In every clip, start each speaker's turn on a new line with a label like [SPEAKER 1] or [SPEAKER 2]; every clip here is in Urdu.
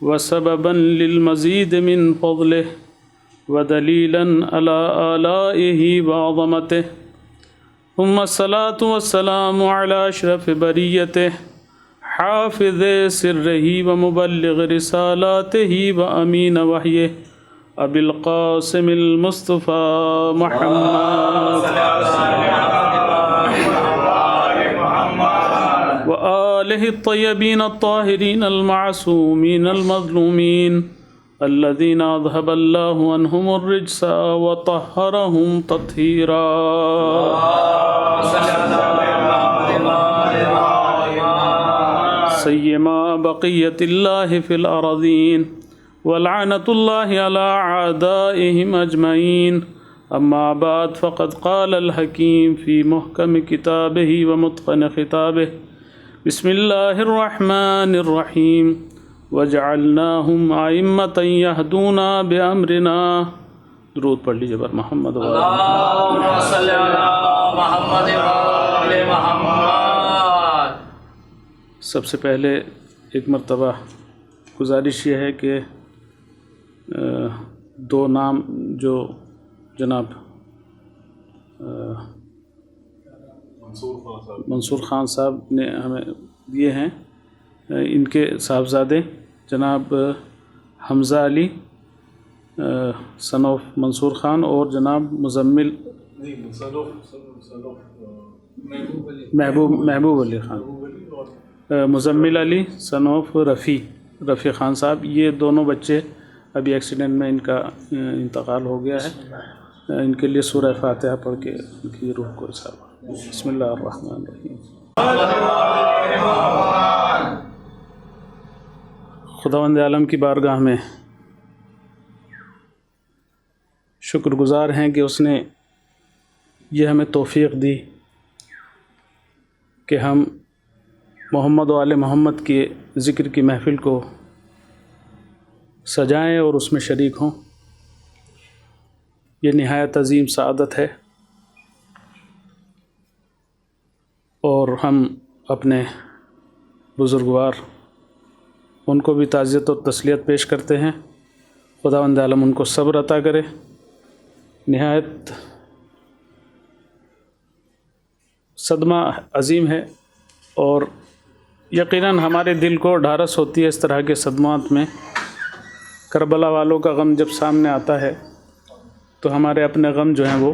[SPEAKER 1] وسببا للمزيد من فضله ودليلا على آلائه وعظمته ثم الصلاة والسلام على أشرف بريته حافظ سره ومبلغ رسالاته وأمين وحيه أبي القاسم المصطفى محمد وآله الطيبين الطاهرين المعصومين المظلومين الذين أذهب الله عنهم الرجس وطهرهم تطهيرا سيما بقية الله في الأرضين ولعنة الله على أعدائهم أجمعين أما بعد فقد قال الحكيم في محكم كتابه ومتقن خطابه بسم الله الرحمن الرحيم وجعلناهم أئمة يهدون بأمرنا درود پڑھ لیجیے بر محمد
[SPEAKER 2] اللهم صل على محمد وآل محمد۔
[SPEAKER 1] سب سے پہلے ایک مرتبہ گزارش یہ ہے کہ دو نام جو جناب منصور خان صاحب نے ہمیں دیے ہیں، ان کے صاحبزادے جناب حمزہ علی صنوف منصور خان اور جناب مزمل محبوب علی خان، مزمل علی صنوف رفیع خان صاحب، یہ دونوں بچے ابھی ایکسیڈنٹ میں ان کا انتقال ہو گیا ہے۔ ان کے لیے سورہ فاتحہ پڑھ کے ان کی روح کو حساب۔ بسم اللہ الرحمن الرحیم۔ خداوند عالم کی بارگاہ میں شکر گزار ہیں کہ اس نے یہ ہمیں توفیق دی کہ ہم محمد و آل محمد کے ذکر کی محفل کو سجائیں اور اس میں شریک ہوں۔ یہ نہایت عظیم سعادت ہے، اور ہم اپنے بزرگوار ان کو بھی تعزیت و تسلیت پیش کرتے ہیں۔ خداوند عالم ان کو صبر عطا کرے۔ نہایت صدمہ عظیم ہے، اور یقیناً ہمارے دل کو ڈھارس ہوتی ہے اس طرح کے صدمات میں۔ کربلا والوں کا غم جب سامنے آتا ہے تو ہمارے اپنے غم جو ہیں وہ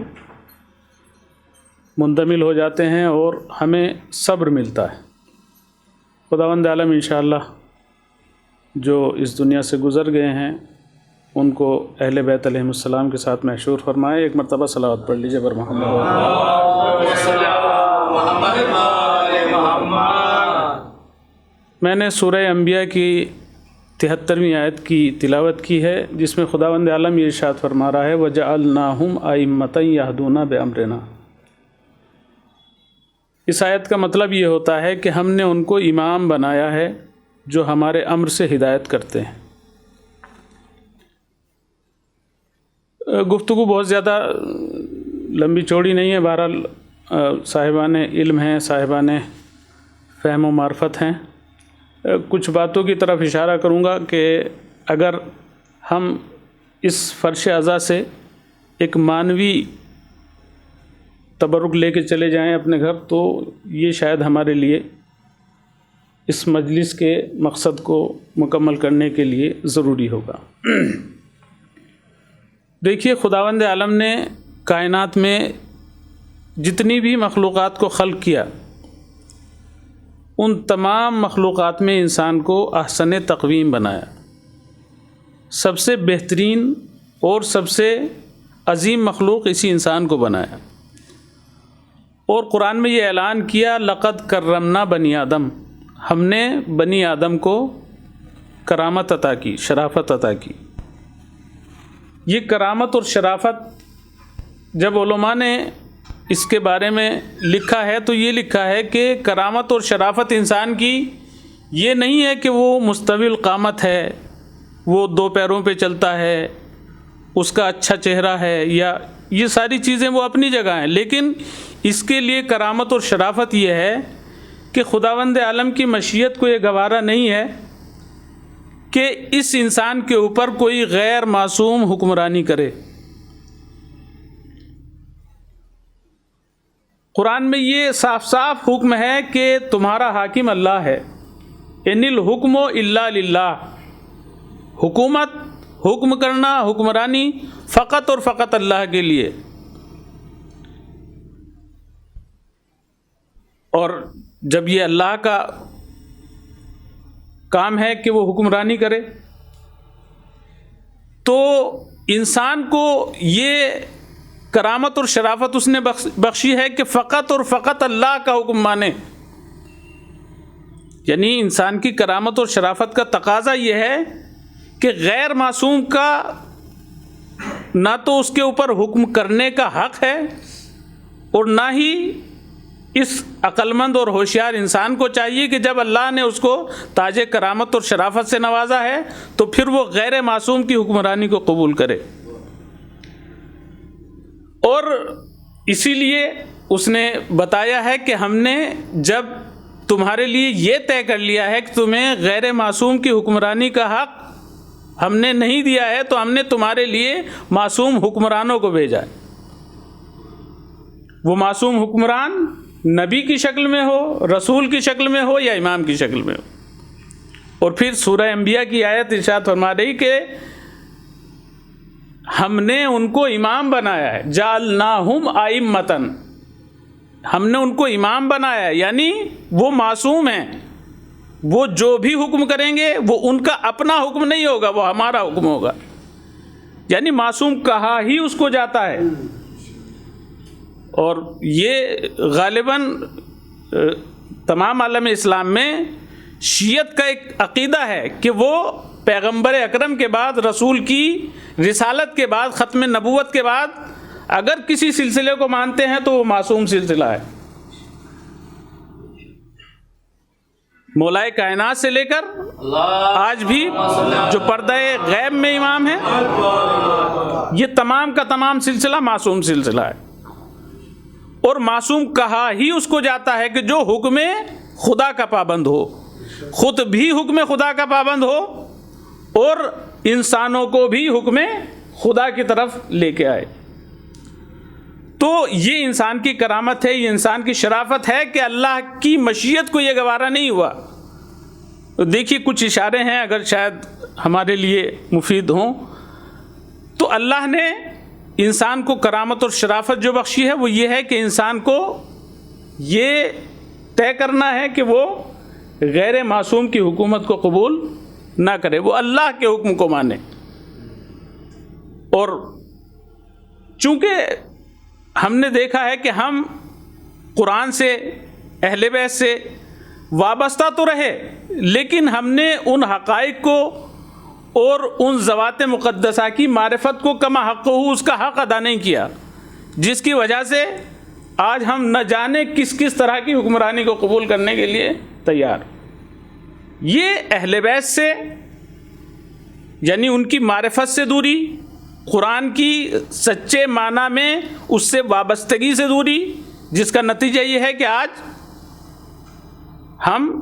[SPEAKER 1] مندمل ہو جاتے ہیں اور ہمیں صبر ملتا ہے۔ خداوند عالم انشاءاللہ جو اس دنیا سے گزر گئے ہیں ان کو اہل بیت علیہم السلام کے ساتھ محشور فرمائے۔ ایک مرتبہ صلوات پڑھ لیجیے بر محمد۔ میں نے سورہ انبیاء کی 73ویں آیت کی تلاوت کی ہے، جس میں خداوند عالم یہ ارشاد فرما رہا ہے وَجَعَلْنَاهُمْ أَئِمَّةً يَهْدُونَ بِأَمْرِنَا۔ اس آیت کا مطلب یہ ہوتا ہے کہ ہم نے ان کو امام بنایا ہے جو ہمارے امر سے ہدایت کرتے ہیں۔ گفتگو بہت زیادہ لمبی چوڑی نہیں ہے، بہرحال صاحبان علم ہیں، صاحبان فہم و معرفت ہیں۔ کچھ باتوں کی طرف اشارہ کروں گا کہ اگر ہم اس فرش اعضاء سے ایک معنوی تبرک لے کے چلے جائیں اپنے گھر، تو یہ شاید ہمارے لیے اس مجلس کے مقصد کو مکمل کرنے کے لیے ضروری ہوگا۔ دیکھیے، خداوند عالم نے کائنات میں جتنی بھی مخلوقات کو خلق کیا، ان تمام مخلوقات میں انسان کو احسن تقویم بنایا۔ سب سے بہترین اور سب سے عظیم مخلوق اسی انسان کو بنایا، اور قرآن میں یہ اعلان کیا لقد کرمنا بنی آدم، ہم نے بنی آدم کو کرامت عطا کی، شرافت عطا کی۔ یہ کرامت اور شرافت جب علماء نے اس کے بارے میں لکھا ہے تو یہ لکھا ہے کہ کرامت اور شرافت انسان کی یہ نہیں ہے کہ وہ مستوی القامت ہے، وہ دو پیروں پہ چلتا ہے، اس کا اچھا چہرہ ہے، یا یہ ساری چیزیں وہ اپنی جگہ ہیں، لیکن اس کے لیے کرامت اور شرافت یہ ہے کہ خداوند عالم کی مشیت کو یہ گوارا نہیں ہے کہ اس انسان کے اوپر کوئی غیر معصوم حکمرانی کرے۔ قرآن میں یہ صاف صاف حکم ہے کہ تمہارا حاکم اللہ ہے، ان الحکم الا للہ، حکومت، حکم کرنا، حکمرانی فقط اور فقط اللہ کے لیے۔ اور جب یہ اللہ کا کام ہے کہ وہ حکمرانی کرے تو انسان کو یہ کرامت اور شرافت اس نے بخشی ہے کہ فقط اور فقط اللہ کا حکم مانے۔ یعنی انسان کی کرامت اور شرافت کا تقاضا یہ ہے کہ غیر معصوم کا نہ تو اس کے اوپر حکم کرنے کا حق ہے اور نہ ہی اس عقل مند اور ہوشیار انسان کو چاہیے کہ جب اللہ نے اس کو تاج کرامت اور شرافت سے نوازا ہے تو پھر وہ غیر معصوم کی حکمرانی کو قبول کرے۔ اور اسی لیے اس نے بتایا ہے کہ ہم نے جب تمہارے لیے یہ طے کر لیا ہے کہ تمہیں غیر معصوم کی حکمرانی کا حق ہم نے نہیں دیا ہے تو ہم نے تمہارے لیے معصوم حکمرانوں کو بھیجا ہے۔ وہ معصوم حکمران نبی کی شکل میں ہو، رسول کی شکل میں ہو یا امام کی شکل میں ہو۔ اور پھر سورہ انبیاء کی آیت ارشاد فرما رہی کہ ہم نے ان کو امام بنایا ہے، جعلناہم ائمۃ، ہم نے ان کو امام بنایا ہے، یعنی وہ معصوم ہیں، وہ جو بھی حکم کریں گے وہ ان کا اپنا حکم نہیں ہوگا، وہ ہمارا حکم ہوگا۔ یعنی معصوم کہا ہی اس کو جاتا ہے۔ اور یہ غالباً تمام عالم اسلام میں شیعت کا ایک عقیدہ ہے کہ وہ پیغمبر اکرم کے بعد، رسول کی رسالت کے بعد، ختم نبوت کے بعد اگر کسی سلسلے کو مانتے ہیں تو وہ معصوم سلسلہ ہے۔ مولائے کائنات سے لے کر آج بھی جو پردہ غیب میں امام ہے، یہ تمام کا تمام سلسلہ معصوم سلسلہ ہے۔ اور معصوم کہا ہی اس کو جاتا ہے کہ جو حکم خدا کا پابند ہو، خود بھی حکم خدا کا پابند ہو اور انسانوں کو بھی حکم خدا کی طرف لے کے آئے۔ تو یہ انسان کی کرامت ہے، یہ انسان کی شرافت ہے کہ اللہ کی مشیت کو یہ گوارا نہیں ہوا۔ دیکھیے کچھ اشارے ہیں اگر شاید ہمارے لیے مفید ہوں، تو اللہ نے انسان کو کرامت اور شرافت جو بخشی ہے وہ یہ ہے کہ انسان کو یہ طے کرنا ہے کہ وہ غیر معصوم کی حکومت کو قبول نہ کرے، وہ اللہ کے حکم کو مانے۔ اور چونکہ ہم نے دیکھا ہے کہ ہم قرآن سے، اہل بیت سے وابستہ تو رہے، لیکن ہم نے ان حقائق کو اور ان ذوات مقدسہ کی معرفت کو کما حق ہو اس کا حق ادا نہیں کیا، جس کی وجہ سے آج ہم نہ جانے کس کس طرح کی حکمرانی کو قبول کرنے کے لیے تیار۔ یہ اہل بیت سے یعنی ان کی معرفت سے دوری، قرآن کی سچے معنی میں اس سے وابستگی سے دوری، جس کا نتیجہ یہ ہے کہ آج ہم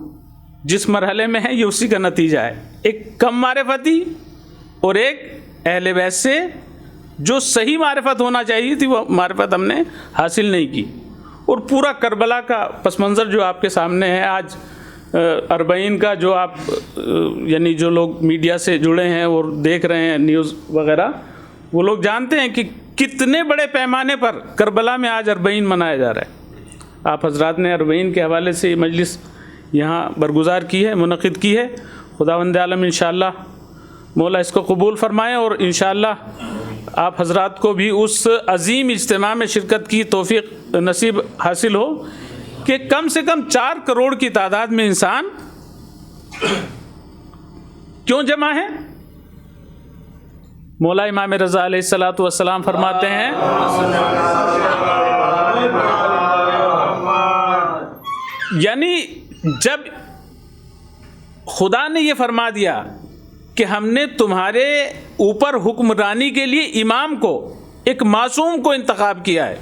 [SPEAKER 1] جس مرحلے میں ہیں یہ اسی کا نتیجہ ہے، ایک کم معرفتی اور ایک اہل بیت سے جو صحیح معرفت ہونا چاہیے تھی وہ معرفت ہم نے حاصل نہیں کی۔ اور پورا کربلا کا پس منظر جو آپ کے سامنے ہے آج، اربعین کا جو آپ یعنی جو لوگ میڈیا سے جڑے ہیں اور دیکھ رہے ہیں نیوز وغیرہ، وہ لوگ جانتے ہیں کہ کتنے بڑے پیمانے پر کربلا میں آج اربعین منایا جا رہا ہے۔ آپ حضرات نے اربعین کے حوالے سے یہ مجلس یہاں برگزار کی ہے، منعقد کی ہے۔ خداوند عالم انشاءاللہ مولا اس کو قبول فرمائے اور انشاءاللہ آپ حضرات کو بھی اس عظیم اجتماع میں شرکت کی توفیق نصیب حاصل ہو کہ کم سے کم 4 کروڑ کی تعداد میں انسان کیوں جمع ہے؟ مولا امام رضا علیہ الصلوۃ والسلام فرماتے ہیں یعنی جب خدا نے یہ فرما دیا کہ ہم نے تمہارے اوپر حکمرانی کے لیے امام کو، ایک معصوم کو انتخاب کیا ہے،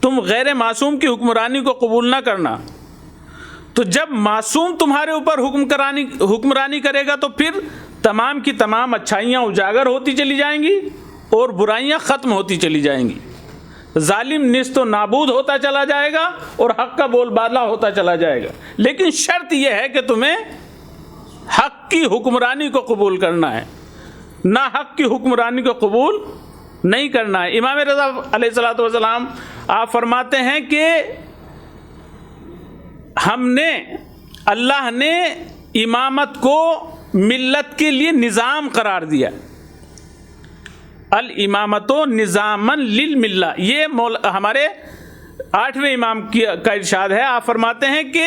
[SPEAKER 1] تم غیر معصوم کی حکمرانی کو قبول نہ کرنا، تو جب معصوم تمہارے اوپر حکمرانی کرے گا تو پھر تمام کی تمام اچھائیاں اجاگر ہوتی چلی جائیں گی اور برائیاں ختم ہوتی چلی جائیں گی، ظالم نیست و نابود ہوتا چلا جائے گا اور حق کا بول بالا ہوتا چلا جائے گا۔ لیکن شرط یہ ہے کہ تمہیں حق کی حکمرانی کو قبول کرنا ہے، نہ حق کی حکمرانی کو قبول نہیں کرنا ہے۔ امام رضا علیہ الصلوۃ والسلام آپ فرماتے ہیں کہ اللہ نے امامت کو ملت کے لیے نظام قرار دیا، الامامت نظاما للملہ، یہ ہمارے 8ویں امام کا ارشاد ہے۔ آپ فرماتے ہیں کہ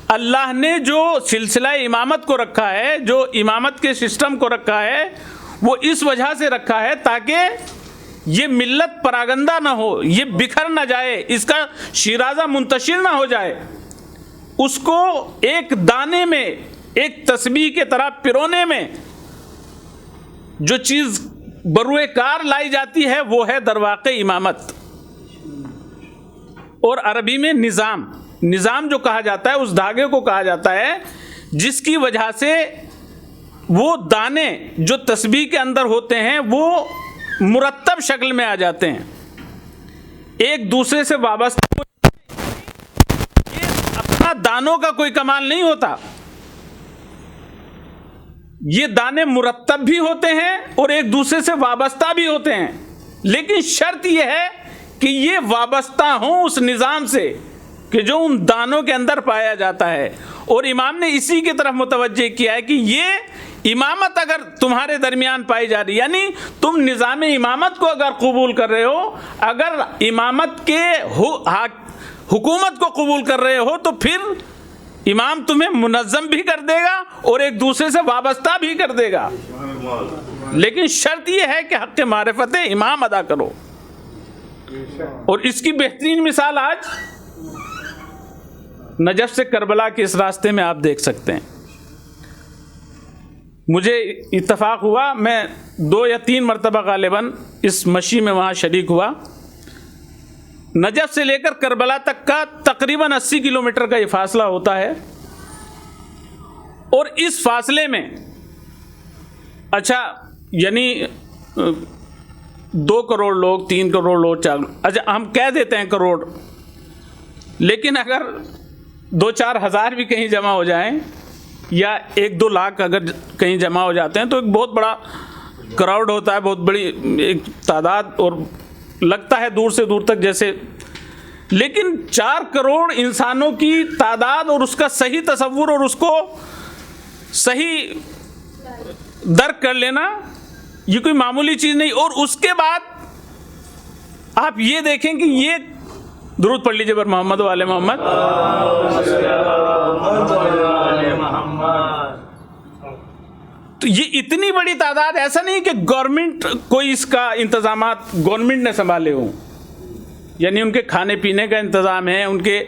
[SPEAKER 1] اللہ نے جو سلسلہ امامت کو رکھا ہے، جو امامت کے سسٹم کو رکھا ہے، وہ اس وجہ سے رکھا ہے تاکہ یہ ملت پراگندہ نہ ہو، یہ بکھر نہ جائے، اس کا شیرازہ منتشر نہ ہو جائے، اس کو ایک دانے میں، ایک تسبیح کے طرح پرونے میں جو چیز بروئے کار لائی جاتی ہے وہ ہے در واقع امامت۔ اور عربی میں نظام جو کہا جاتا ہے، اس دھاگے کو کہا جاتا ہے جس کی وجہ سے وہ دانے جو تسبیح کے اندر ہوتے ہیں وہ مرتب شکل میں آ جاتے ہیں، ایک دوسرے سے وابستہ۔ یہ اپنا دانوں کا کوئی کمال نہیں ہوتا، یہ دانے مرتب بھی ہوتے ہیں اور ایک دوسرے سے وابستہ بھی ہوتے ہیں، لیکن شرط یہ ہے کہ یہ وابستہ ہوں اس نظام سے کہ جو ان دانوں کے اندر پایا جاتا ہے۔ اور امام نے اسی کی طرف متوجہ کیا ہے کہ یہ امامت اگر تمہارے درمیان پائی جا رہی، یعنی تم نظام امامت کو اگر قبول کر رہے ہو، اگر امامت کے حکومت کو قبول کر رہے ہو، تو پھر امام تمہیں منظم بھی کر دے گا اور ایک دوسرے سے وابستہ بھی کر دے گا، لیکن شرط یہ ہے کہ حق معرفت امام ادا کرو۔ اور اس کی بہترین مثال آج نجف سے کربلا کے اس راستے میں آپ دیکھ سکتے ہیں۔ مجھے اتفاق ہوا، میں 2 یا 3 مرتبہ غالباً اس مشی میں وہاں شریک ہوا۔ نجف سے لے کر کربلا تک کا تقریباً 80 کلومیٹر کا یہ فاصلہ ہوتا ہے، اور اس فاصلے میں اچھا یعنی 2 کروڑ لوگ، 3 کروڑ لوگ، 4، اچھا ہم کہہ دیتے ہیں کروڑ، لیکن اگر 2-4 ہزار بھی کہیں جمع ہو جائیں یا 1-2 لاکھ اگر کہیں جمع ہو جاتے ہیں تو ایک بہت بڑا کراؤڈ ہوتا ہے، بہت بڑی ایک تعداد، اور لگتا ہے دور سے دور تک جیسے، لیکن 4 کروڑ انسانوں کی تعداد اور اس کا صحیح تصور اور اس کو صحیح درک کر لینا یہ کوئی معمولی چیز نہیں۔ اور اس کے بعد آپ یہ دیکھیں کہ یہ درود پڑھ لیجیے بر محمد و آل محمد۔ تو یہ اتنی بڑی تعداد، ایسا نہیں کہ گورنمنٹ کوئی اس کا انتظامات گورنمنٹ نے سنبھالے ہوں، یعنی ان کے کھانے پینے کا انتظام ہے، ان کے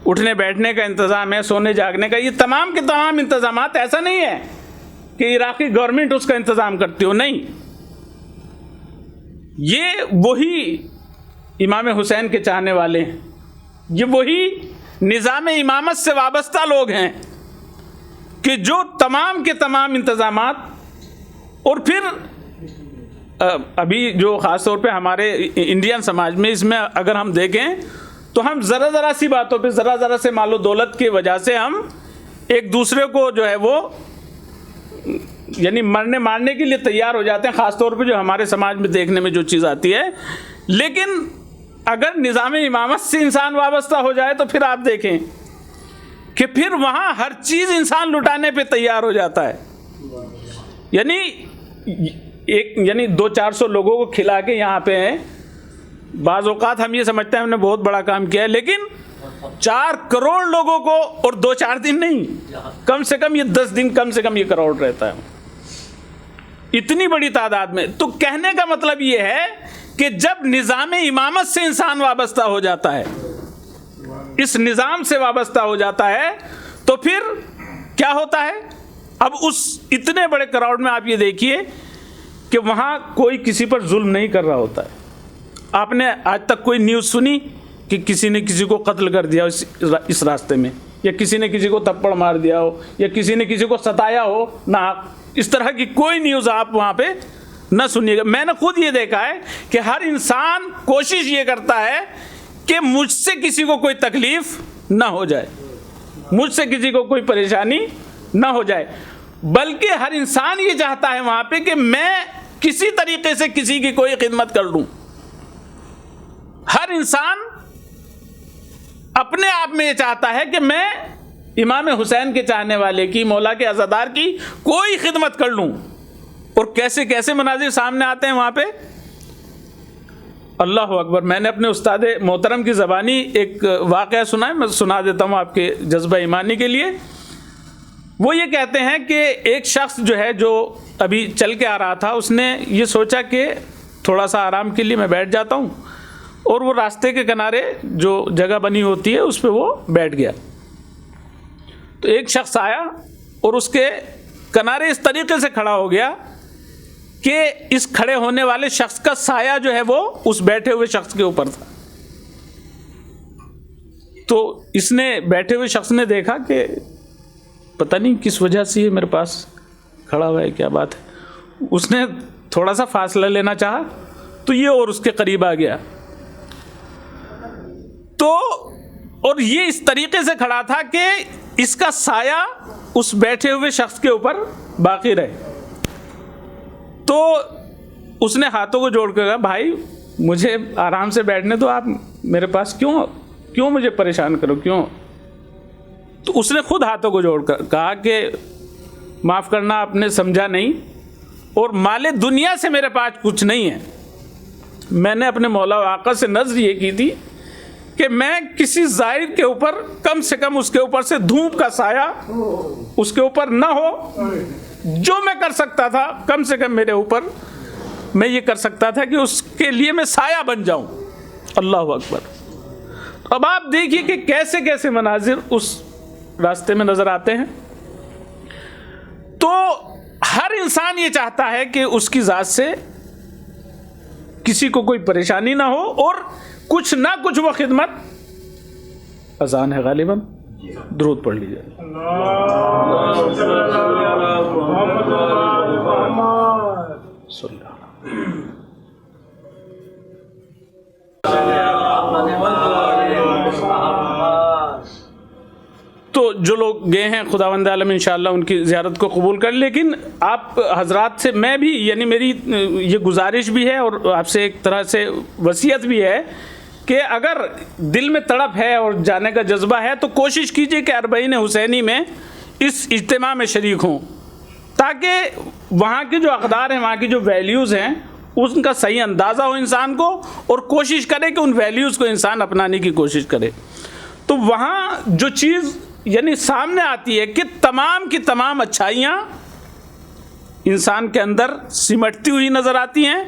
[SPEAKER 1] اٹھنے بیٹھنے کا انتظام ہے، سونے جاگنے کا، یہ تمام کے تمام انتظامات، ایسا نہیں ہے کہ عراقی گورنمنٹ اس کا انتظام کرتی ہو، نہیں، یہ وہی امام حسین کے چاہنے والے ہیں، یہ وہی نظام امامت سے وابستہ لوگ ہیں کہ جو تمام کے تمام انتظامات، اور پھر ابھی جو خاص طور پہ ہمارے انڈین سماج میں اس میں اگر ہم دیکھیں تو ہم ذرا سی باتوں پہ، ذرا سے مال و دولت کی وجہ سے ہم ایک دوسرے کو جو ہے وہ یعنی مارنے کے لیے تیار ہو جاتے ہیں، خاص طور پہ جو ہمارے سماج میں دیکھنے میں جو چیز آتی ہے۔ لیکن اگر نظام امامت سے انسان وابستہ ہو جائے تو پھر آپ دیکھیں کہ پھر وہاں ہر چیز انسان لٹانے پہ تیار ہو جاتا ہے، یعنی 200-400 لوگوں کو کھلا کے یہاں پہ ہیں، بعض اوقات ہم یہ سمجھتے ہیں ہم نے بہت بڑا کام کیا ہے، لیکن 4 کروڑ لوگوں کو، اور 2-4 دن نہیں، کم سے کم یہ 10 دن کم سے کم یہ کراؤڈ رہتا ہے اتنی بڑی تعداد میں۔ تو کہنے کا مطلب یہ ہے کہ جب نظام امامت سے انسان وابستہ ہو جاتا ہے، اس نظام سے وابستہ ہو جاتا ہے، تو پھر کیا ہوتا ہے؟ اب اس اتنے بڑے کراؤڈ میں آپ یہ دیکھیے کہ وہاں کوئی کسی پر ظلم نہیں کر رہا ہوتا ہے۔ آپ نے آج تک کوئی نیوز سنی کہ کسی نے کسی کو قتل کر دیا ہو اس راستے میں، یا کسی نے کسی کو تھپڑ مار دیا ہو، یا کسی نے کسی کو ستایا ہو؟ نہ، اس طرح کی کوئی نیوز آپ وہاں پہ نہ سنیے گا. میں نے خود یہ دیکھا ہے کہ ہر انسان کوشش یہ کرتا ہے کہ مجھ سے کسی کو کوئی تکلیف نہ ہو جائے, مجھ سے کسی کو کوئی پریشانی نہ ہو جائے, بلکہ ہر انسان یہ چاہتا ہے وہاں پہ کہ میں کسی طریقے سے کسی کی کوئی خدمت کر لوں. ہر انسان اپنے آپ میں یہ چاہتا ہے کہ میں امام حسین کے چاہنے والے کی, مولا کے عزادار کی کوئی خدمت کر لوں. اور کیسے کیسے مناظر سامنے آتے ہیں وہاں پہ, اللہ اکبر. میں نے اپنے استاد محترم کی زبانی ایک واقعہ سنا ہے, میں سنا دیتا ہوں آپ کے جذبہ ایمانی کے لیے. وہ یہ کہتے ہیں کہ ایک شخص جو ہے, جو ابھی چل کے آ رہا تھا, اس نے یہ سوچا کہ تھوڑا سا آرام کے لیے میں بیٹھ جاتا ہوں, اور وہ راستے کے کنارے جو جگہ بنی ہوتی ہے اس پہ وہ بیٹھ گیا. تو ایک شخص آیا اور اس کے کنارے اس طریقے سے کھڑا ہو گیا کہ اس کھڑے ہونے والے شخص کا سایہ جو ہے وہ اس بیٹھے ہوئے شخص کے اوپر تھا. تو اس نے, بیٹھے ہوئے شخص نے دیکھا کہ پتہ نہیں کس وجہ سے یہ میرے پاس کھڑا ہوا ہے, کیا بات ہے. اس نے تھوڑا سا فاصلہ لینا چاہا تو یہ اور اس کے قریب آ گیا. تو اور یہ اس طریقے سے کھڑا تھا کہ اس کا سایہ اس بیٹھے ہوئے شخص کے اوپر باقی رہے. تو اس نے ہاتھوں کو جوڑ کے کہا, بھائی مجھے آرام سے بیٹھنے دو, آپ میرے پاس کیوں مجھے پریشان کرو, کیوں. تو اس نے خود ہاتھوں کو جوڑ کر کہا کہ معاف کرنا, آپ نے سمجھا نہیں, اور مال دنیا سے میرے پاس کچھ نہیں ہے. میں نے اپنے مولا و آقا سے نذر یہ کی تھی کہ میں کسی زائر کے اوپر کم سے کم اس کے اوپر سے دھوپ کا سایہ اس کے اوپر نہ ہو. جو میں کر سکتا تھا کم سے کم میرے اوپر میں یہ کر سکتا تھا کہ اس کے لیے میں سایہ بن جاؤں. اللہ اکبر. اب آپ دیکھیے کہ کیسے کیسے مناظر اس راستے میں نظر آتے ہیں. تو ہر انسان یہ چاہتا ہے کہ اس کی ذات سے کسی کو کوئی پریشانی نہ ہو, اور کچھ نہ کچھ وہ خدمت. اذان ہے غالباً, درود پڑھ لیجیے. تو جو لوگ گئے ہیں خداوند عالم انشاءاللہ ان کی زیارت کو قبول کر. لیکن آپ حضرات سے میں بھی, یعنی میری یہ گزارش بھی ہے اور آپ سے ایک طرح سے وصیت بھی ہے کہ اگر دل میں تڑپ ہے اور جانے کا جذبہ ہے تو کوشش کیجئے کہ اربعین حسینی میں اس اجتماع میں شریک ہوں, تاکہ وہاں کی جو اقدار ہیں, وہاں کی جو ویلیوز ہیں, ان کا صحیح اندازہ ہو انسان کو, اور کوشش کرے کہ ان ویلیوز کو انسان اپنانے کی کوشش کرے. تو وہاں جو چیز یعنی سامنے آتی ہے کہ تمام کی تمام اچھائیاں انسان کے اندر سمٹتی ہوئی نظر آتی ہیں,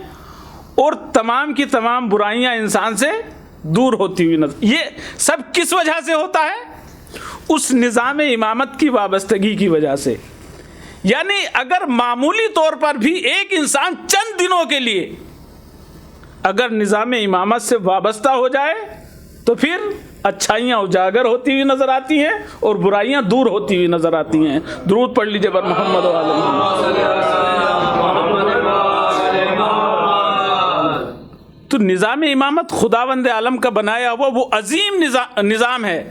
[SPEAKER 1] اور تمام کی تمام برائیاں انسان سے دور ہوتی ہوئی نظر. یہ سب کس وجہ سے ہوتا ہے؟ اس نظام امامت کی وابستگی کی وجہ سے. یعنی اگر معمولی طور پر بھی ایک انسان چند دنوں کے لیے اگر نظام امامت سے وابستہ ہو جائے تو پھر اچھائیاں اجاگر ہوتی ہوئی نظر آتی ہیں اور برائیاں دور ہوتی ہوئی نظر آتی ہیں. درود پڑھ لیجیے بر محمد و آل محمد. تو نظام امامت خداوند عالم کا بنایا ہوا وہ عظیم نظام ہے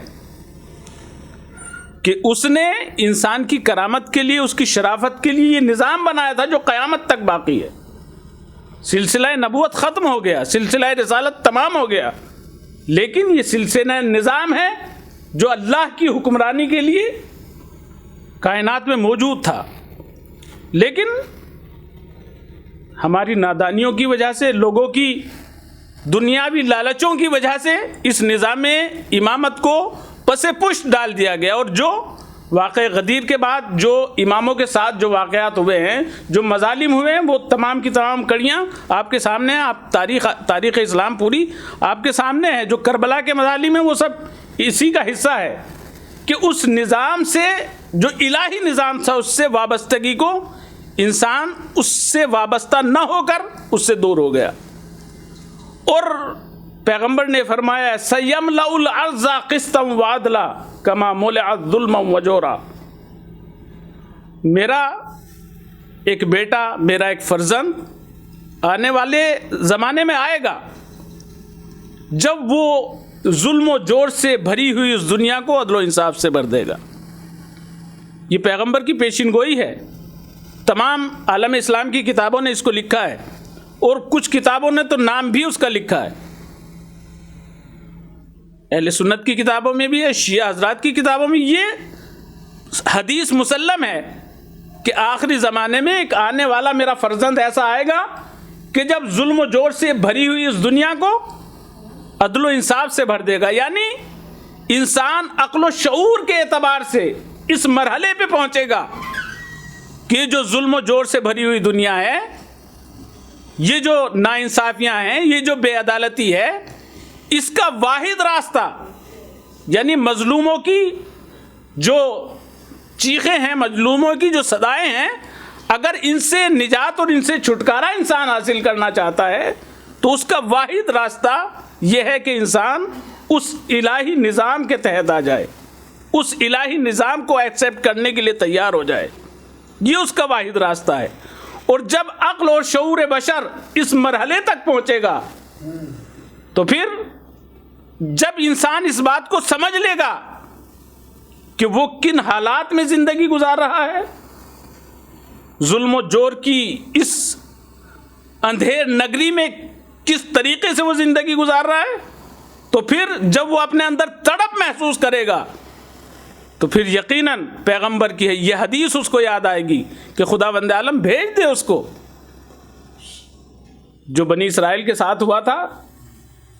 [SPEAKER 1] کہ اس نے انسان کی کرامت کے لیے, اس کی شرافت کے لیے یہ نظام بنایا تھا جو قیامت تک باقی ہے. سلسلہ نبوت ختم ہو گیا, سلسلہ رسالت تمام ہو گیا, لیکن یہ سلسلہ نظام ہے جو اللہ کی حکمرانی کے لیے کائنات میں موجود تھا. لیکن ہماری نادانیوں کی وجہ سے, لوگوں کی دنیاوی لالچوں کی وجہ سے اس نظام امامت کو پس پشت ڈال دیا گیا. اور جو واقع غدیر کے بعد جو اماموں کے ساتھ جو واقعات ہوئے ہیں, جو مظالم ہوئے ہیں, وہ تمام کی تمام کڑیاں آپ کے سامنے ہیں. آپ تاریخ اسلام پوری آپ کے سامنے ہے. جو کربلا کے مظالم ہیں وہ سب اسی کا حصہ ہے کہ اس نظام سے, جو الہی نظام تھا, اس سے وابستگی کو انسان اس سے وابستہ نہ ہو کر اس سے دور ہو گیا. اور پیغمبر نے فرمایا سیملأ الارض قسطا وعدلا کما ملئت ظلما وجورا. میرا ایک بیٹا، میرا ایک فرزند آنے والے زمانے میں آئے گا جب وہ ظلم و جور سے بھری ہوئی اس دنیا کو عدل و انصاف سے بھر دے گا۔ یہ پیغمبر کی پیشین گوئی ہے، تمام عالم اسلام کی کتابوں نے اس کو لکھا ہے، اور کچھ کتابوں نے تو نام بھی اس کا لکھا ہے، اہل سنت کی کتابوں میں بھی ہے، شیعہ حضرات کی کتابوں میں یہ حدیث مسلم ہے کہ آخری زمانے میں ایک آنے والا میرا فرزند ایسا آئے گا کہ جب ظلم و جور سے بھری ہوئی اس دنیا کو عدل و انصاف سے بھر دے گا، یعنی انسان عقل و شعور کے اعتبار سے اس مرحلے پہ پہنچے گا کہ جو ظلم و جور سے بھری ہوئی دنیا ہے، یہ جو ناانصافیاں ہیں، یہ جو بے عدالتی ہے، اس کا واحد راستہ، یعنی مظلوموں کی جو چیخیں ہیں، مظلوموں کی جو صدائیں ہیں، اگر ان سے نجات اور ان سے چھٹکارا انسان حاصل کرنا چاہتا ہے تو اس کا واحد راستہ یہ ہے کہ انسان اس الہی نظام کے تحت آ جائے، اس الہی نظام کو ایکسیپٹ کرنے کے لیے تیار ہو جائے، یہ اس کا واحد راستہ ہے۔ اور جب عقل اور شعور بشر اس مرحلے تک پہنچے گا تو پھر جب انسان اس بات کو سمجھ لے گا کہ وہ کن حالات میں زندگی گزار رہا ہے، ظلم و جور کی اس اندھیر نگری میں کس طریقے سے وہ زندگی گزار رہا ہے، تو پھر جب وہ اپنے اندر تڑپ محسوس کرے گا تو پھر یقیناً پیغمبر کی یہ حدیث اس کو یاد آئے گی کہ خداوند عالم بھیج دے اس کو۔ جو بنی اسرائیل کے ساتھ ہوا تھا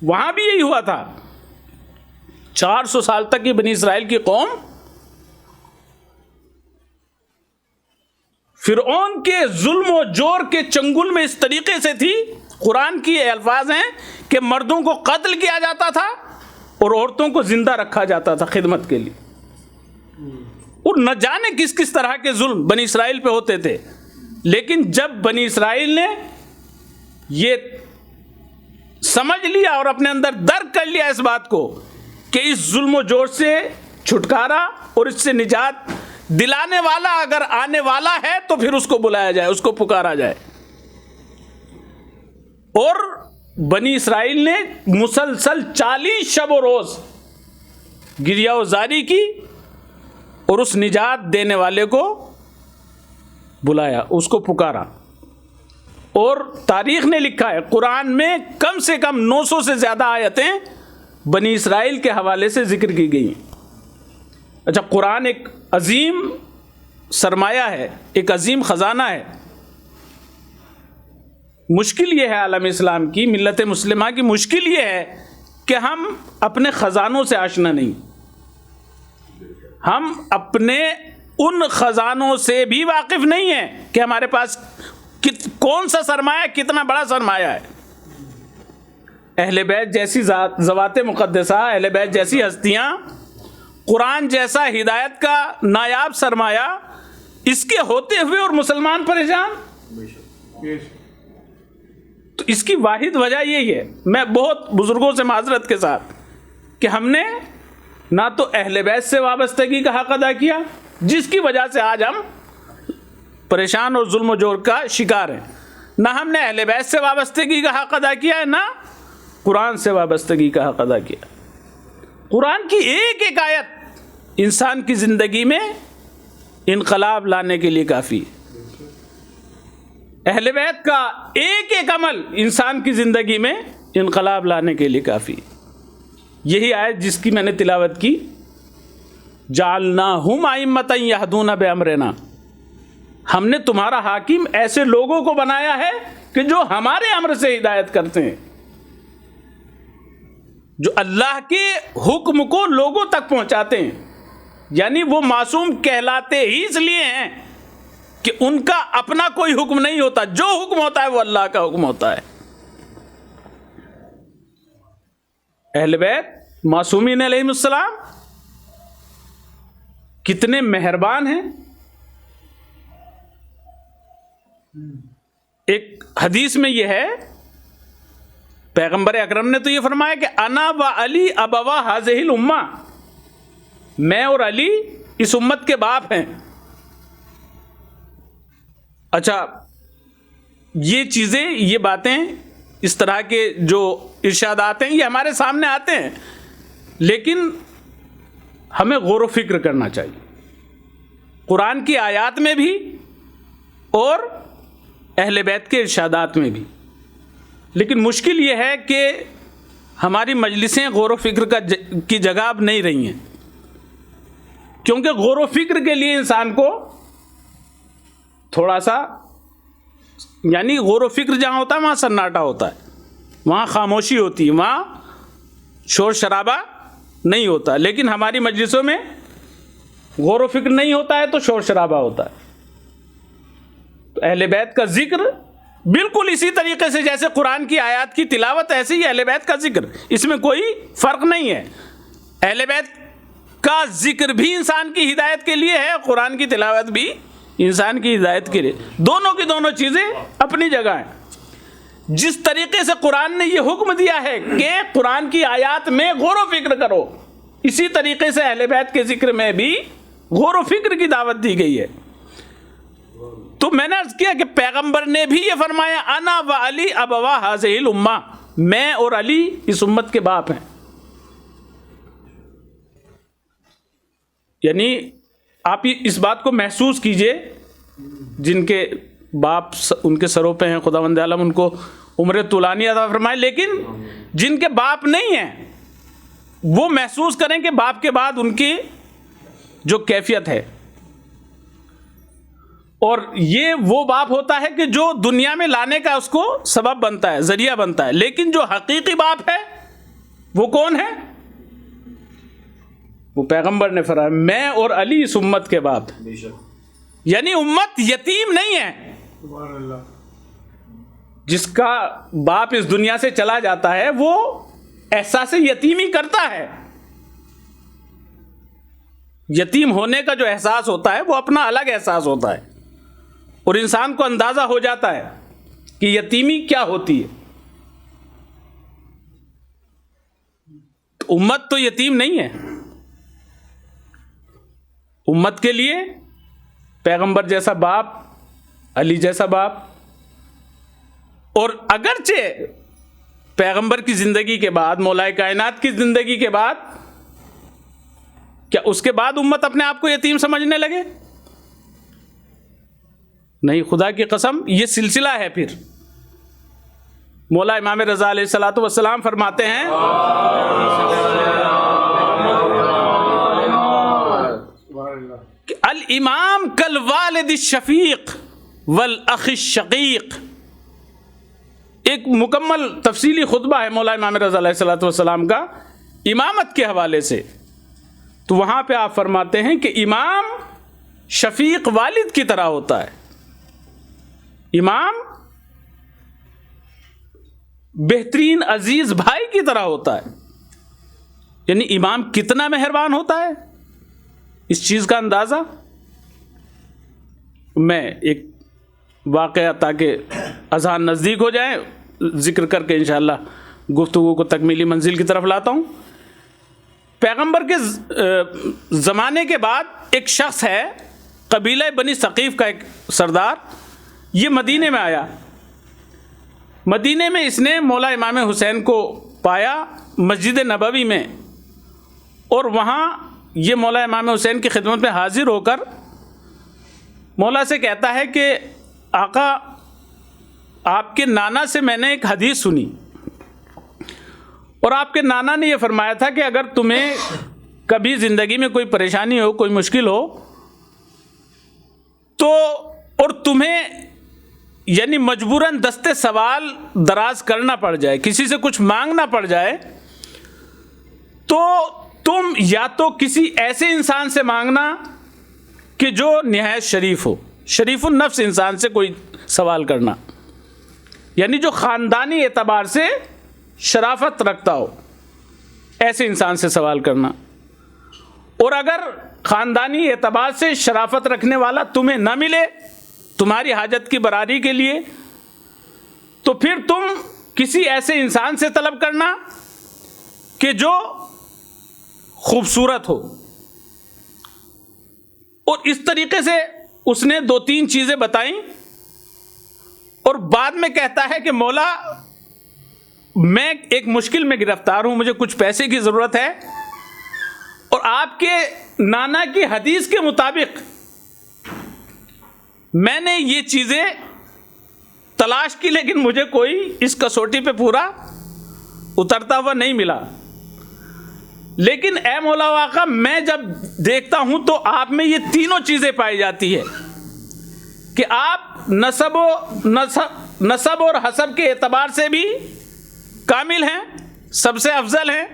[SPEAKER 1] وہاں بھی یہی ہوا تھا، 400 سال تک یہ بنی اسرائیل کی قوم فرعون کے ظلم و جور کے چنگل میں اس طریقے سے تھی، قرآن کی یہ الفاظ ہیں کہ مردوں کو قتل کیا جاتا تھا اور عورتوں کو زندہ رکھا جاتا تھا خدمت کے لیے، اور نہ جانے کس کس طرح کے ظلم بنی اسرائیل پہ ہوتے تھے۔ لیکن جب بنی اسرائیل نے یہ سمجھ لیا اور اپنے اندر درک کر لیا اس بات کو کہ اس ظلم و جور سے چھٹکارا اور اس سے نجات دلانے والا اگر آنے والا ہے تو پھر اس کو بلایا جائے، اس کو پکارا جائے، اور بنی اسرائیل نے مسلسل 40 شب و روز گریہ و زاری کی اور اس نجات دینے والے کو بلایا، اس کو پکارا۔ اور تاریخ نے لکھا ہے، قرآن میں کم سے کم 900 سے زیادہ آیتیں بنی اسرائیل کے حوالے سے ذکر کی گئی ہیں۔ اچھا، قرآن ایک عظیم سرمایہ ہے، ایک عظیم خزانہ ہے۔ مشکل یہ ہے عالم اسلام کی، ملت مسلمہ کی مشکل یہ ہے کہ ہم اپنے خزانوں سے آشنا نہیں، ہم اپنے ان خزانوں سے بھی واقف نہیں ہیں کہ ہمارے پاس کون سا سرمایہ، کتنا بڑا سرمایہ ہے۔ اہل بیت جیسی ذوات مقدسہ، اہل بیت جیسی ہستیاں، قرآن جیسا ہدایت کا نایاب سرمایہ، اس کے ہوتے ہوئے اور مسلمان پریشان۔ تو اس کی واحد وجہ یہی ہے، میں بہت بزرگوں سے معذرت کے ساتھ، کہ ہم نے نہ تو اہل بیت سے وابستگی کا حق ادا کیا، جس کی وجہ سے آج ہم پریشان اور ظلم و جور کا شکار ہیں، نہ ہم نے اہل بیت سے وابستگی کا حق ادا کیا ہے، نہ قرآن سے وابستگی کا حق ادا کیا۔ قرآن کی ایک ایک آیت انسان کی زندگی میں انقلاب لانے کے لیے کافی ہے، اہل بیت کا ایک ایک عمل انسان کی زندگی میں انقلاب لانے کے لیے کافی ہے۔ یہی آیت جس کی میں نے تلاوت کی، جعلناہم ائمۃ یہدون بامرنا، ہم نے تمہارا حاکم ایسے لوگوں کو بنایا ہے کہ جو ہمارے امر سے ہدایت کرتے ہیں، جو اللہ کے حکم کو لوگوں تک پہنچاتے ہیں۔ یعنی وہ معصوم کہلاتے ہی اس لیے ہیں کہ ان کا اپنا کوئی حکم نہیں ہوتا، جو حکم ہوتا ہے وہ اللہ کا حکم ہوتا ہے۔ اہل بیت معصومین علیہم السلام کتنے مہربان ہیں۔ ایک حدیث میں یہ ہے، پیغمبر اکرم نے تو یہ فرمایا کہ انا و علی ابوا ہذہ الامہ، میں اور علی اس امت کے باپ ہیں۔ اچھا، یہ چیزیں، یہ باتیں، اس طرح کے جو ارشادات ہیں یہ ہمارے سامنے آتے ہیں، لیکن ہمیں غور و فکر کرنا چاہیے قرآن کی آیات میں بھی اور اہل بیت کے ارشادات میں بھی۔ لیکن مشکل یہ ہے کہ ہماری مجلسیں غور و فکر کی جگہ اب نہیں رہی ہیں، کیونکہ غور و فکر کے لیے انسان کو تھوڑا سا، یعنی غور و فکر جہاں ہوتا ہے وہاں سناٹا ہوتا ہے، وہاں خاموشی ہوتی ہے، وہاں شور شرابہ نہیں ہوتا، لیکن ہماری مجلسوں میں غور و فکر نہیں ہوتا ہے تو شور شرابہ ہوتا ہے۔ تو اہل بیت کا ذکر بالکل اسی طریقے سے جیسے قرآن کی آیات کی تلاوت، ایسے ہی اہل بیت کا ذکر، اس میں کوئی فرق نہیں ہے۔ اہل بیت کا ذکر بھی انسان کی ہدایت کے لیے ہے، قرآن کی تلاوت بھی انسان کی ہدایت کے لیے، دونوں کی دونوں چیزیں اپنی جگہ ہیں۔ جس طریقے سے قرآن نے یہ حکم دیا ہے کہ قرآن کی آیات میں غور و فکر کرو، اسی طریقے سے اہل بیت کے ذکر میں بھی غور و فکر کی دعوت دی گئی ہے۔ تو میں نے عرض کیا کہ پیغمبر نے بھی یہ فرمایا انا و علی ابوا ہذہ الامہ، میں اور علی اس امت کے باپ ہیں۔ یعنی آپ اس بات کو محسوس کیجئے، جن کے باپ ان کے سروں پہ ہیں، خداوند عالم ان کو عمر طولانی عطا فرمائے، لیکن جن کے باپ نہیں ہیں وہ محسوس کریں کہ باپ کے بعد ان کی جو کیفیت ہے، اور یہ وہ باپ ہوتا ہے کہ جو دنیا میں لانے کا اس کو سبب بنتا ہے، ذریعہ بنتا ہے، لیکن جو حقیقی باپ ہے وہ کون ہے؟ وہ پیغمبر نے فرمایا میں اور علی اس امت کے باپ ہیں۔ یعنی امت یتیم نہیں ہے، جس کا باپ اس دنیا سے چلا جاتا ہے وہ احساس یتیمی کرتا ہے، یتیم ہونے کا جو احساس ہوتا ہے وہ اپنا الگ احساس ہوتا ہے، اور انسان کو اندازہ ہو جاتا ہے کہ یتیمی کیا ہوتی ہے۔ امت تو یتیم نہیں ہے، امت کے لیے پیغمبر جیسا باپ، علی جیسا باپ، اور اگرچہ پیغمبر کی زندگی کے بعد، مولا کائنات کی زندگی کے بعد، کیا اس کے بعد امت اپنے آپ کو یتیم سمجھنے لگے؟ نہیں، خدا کی قسم یہ سلسلہ ہے۔ پھر مولا امام رضا علیہ الصلوۃ والسلام فرماتے ہیں کہ الامام کالوالد الشفیق والاخ الشقیق، ایک مکمل تفصیلی خطبہ ہے مولا امام رضا علیہ الصلوۃ والسلام کا امامت کے حوالے سے، تو وہاں پہ آپ فرماتے ہیں کہ امام شفیق والد کی طرح ہوتا ہے، امام بہترین عزیز بھائی کی طرح ہوتا ہے۔ یعنی امام کتنا مہربان ہوتا ہے، اس چیز کا اندازہ میں ایک واقعہ، تاکہ اذان نزدیک ہو جائے، ذکر کر کے انشاءاللہ گفتگو کو تکمیلی منزل کی طرف لاتا ہوں۔ پیغمبر کے زمانے کے بعد ایک شخص ہے، قبیلہ بنی ثقیف کا ایک سردار، یہ مدینے میں آیا۔ مدینے میں اس نے مولا امام حسین کو پایا مسجد نبوی میں، اور وہاں یہ مولا امام حسین کی خدمت میں حاضر ہو کر مولا سے کہتا ہے کہ آقا، آپ کے نانا سے میں نے ایک حدیث سنی، اور آپ کے نانا نے یہ فرمایا تھا کہ اگر تمہیں کبھی زندگی میں کوئی پریشانی ہو، کوئی مشکل ہو تو، اور تمہیں یعنی مجبوراً دستے سوال دراز کرنا پڑ جائے، کسی سے کچھ مانگنا پڑ جائے، تو تم یا تو کسی ایسے انسان سے مانگنا کہ جو نہایت شریف ہو، شریف النفس انسان سے کوئی سوال کرنا، یعنی جو خاندانی اعتبار سے شرافت رکھتا ہو، ایسے انسان سے سوال کرنا، اور اگر خاندانی اعتبار سے شرافت رکھنے والا تمہیں نہ ملے تمہاری حاجت کی براری کے لیے، تو پھر تم کسی ایسے انسان سے طلب کرنا کہ جو خوبصورت ہو۔ اور اس طریقے سے اس نے 2-3 چیزیں بتائیں اور بعد میں کہتا ہے کہ مولا میں ایک مشکل میں گرفتار ہوں, مجھے کچھ پیسے کی ضرورت ہے, اور آپ کے نانا کی حدیث کے مطابق میں نے یہ چیزیں تلاش کی, لیکن مجھے کوئی اس کسوٹی پہ پورا اترتا ہوا نہیں ملا. لیکن اے مولا آقا, میں جب دیکھتا ہوں تو آپ میں یہ تینوں چیزیں پائی جاتی ہے کہ آپ نسب اور حسب کے اعتبار سے بھی کامل ہیں, سب سے افضل ہیں,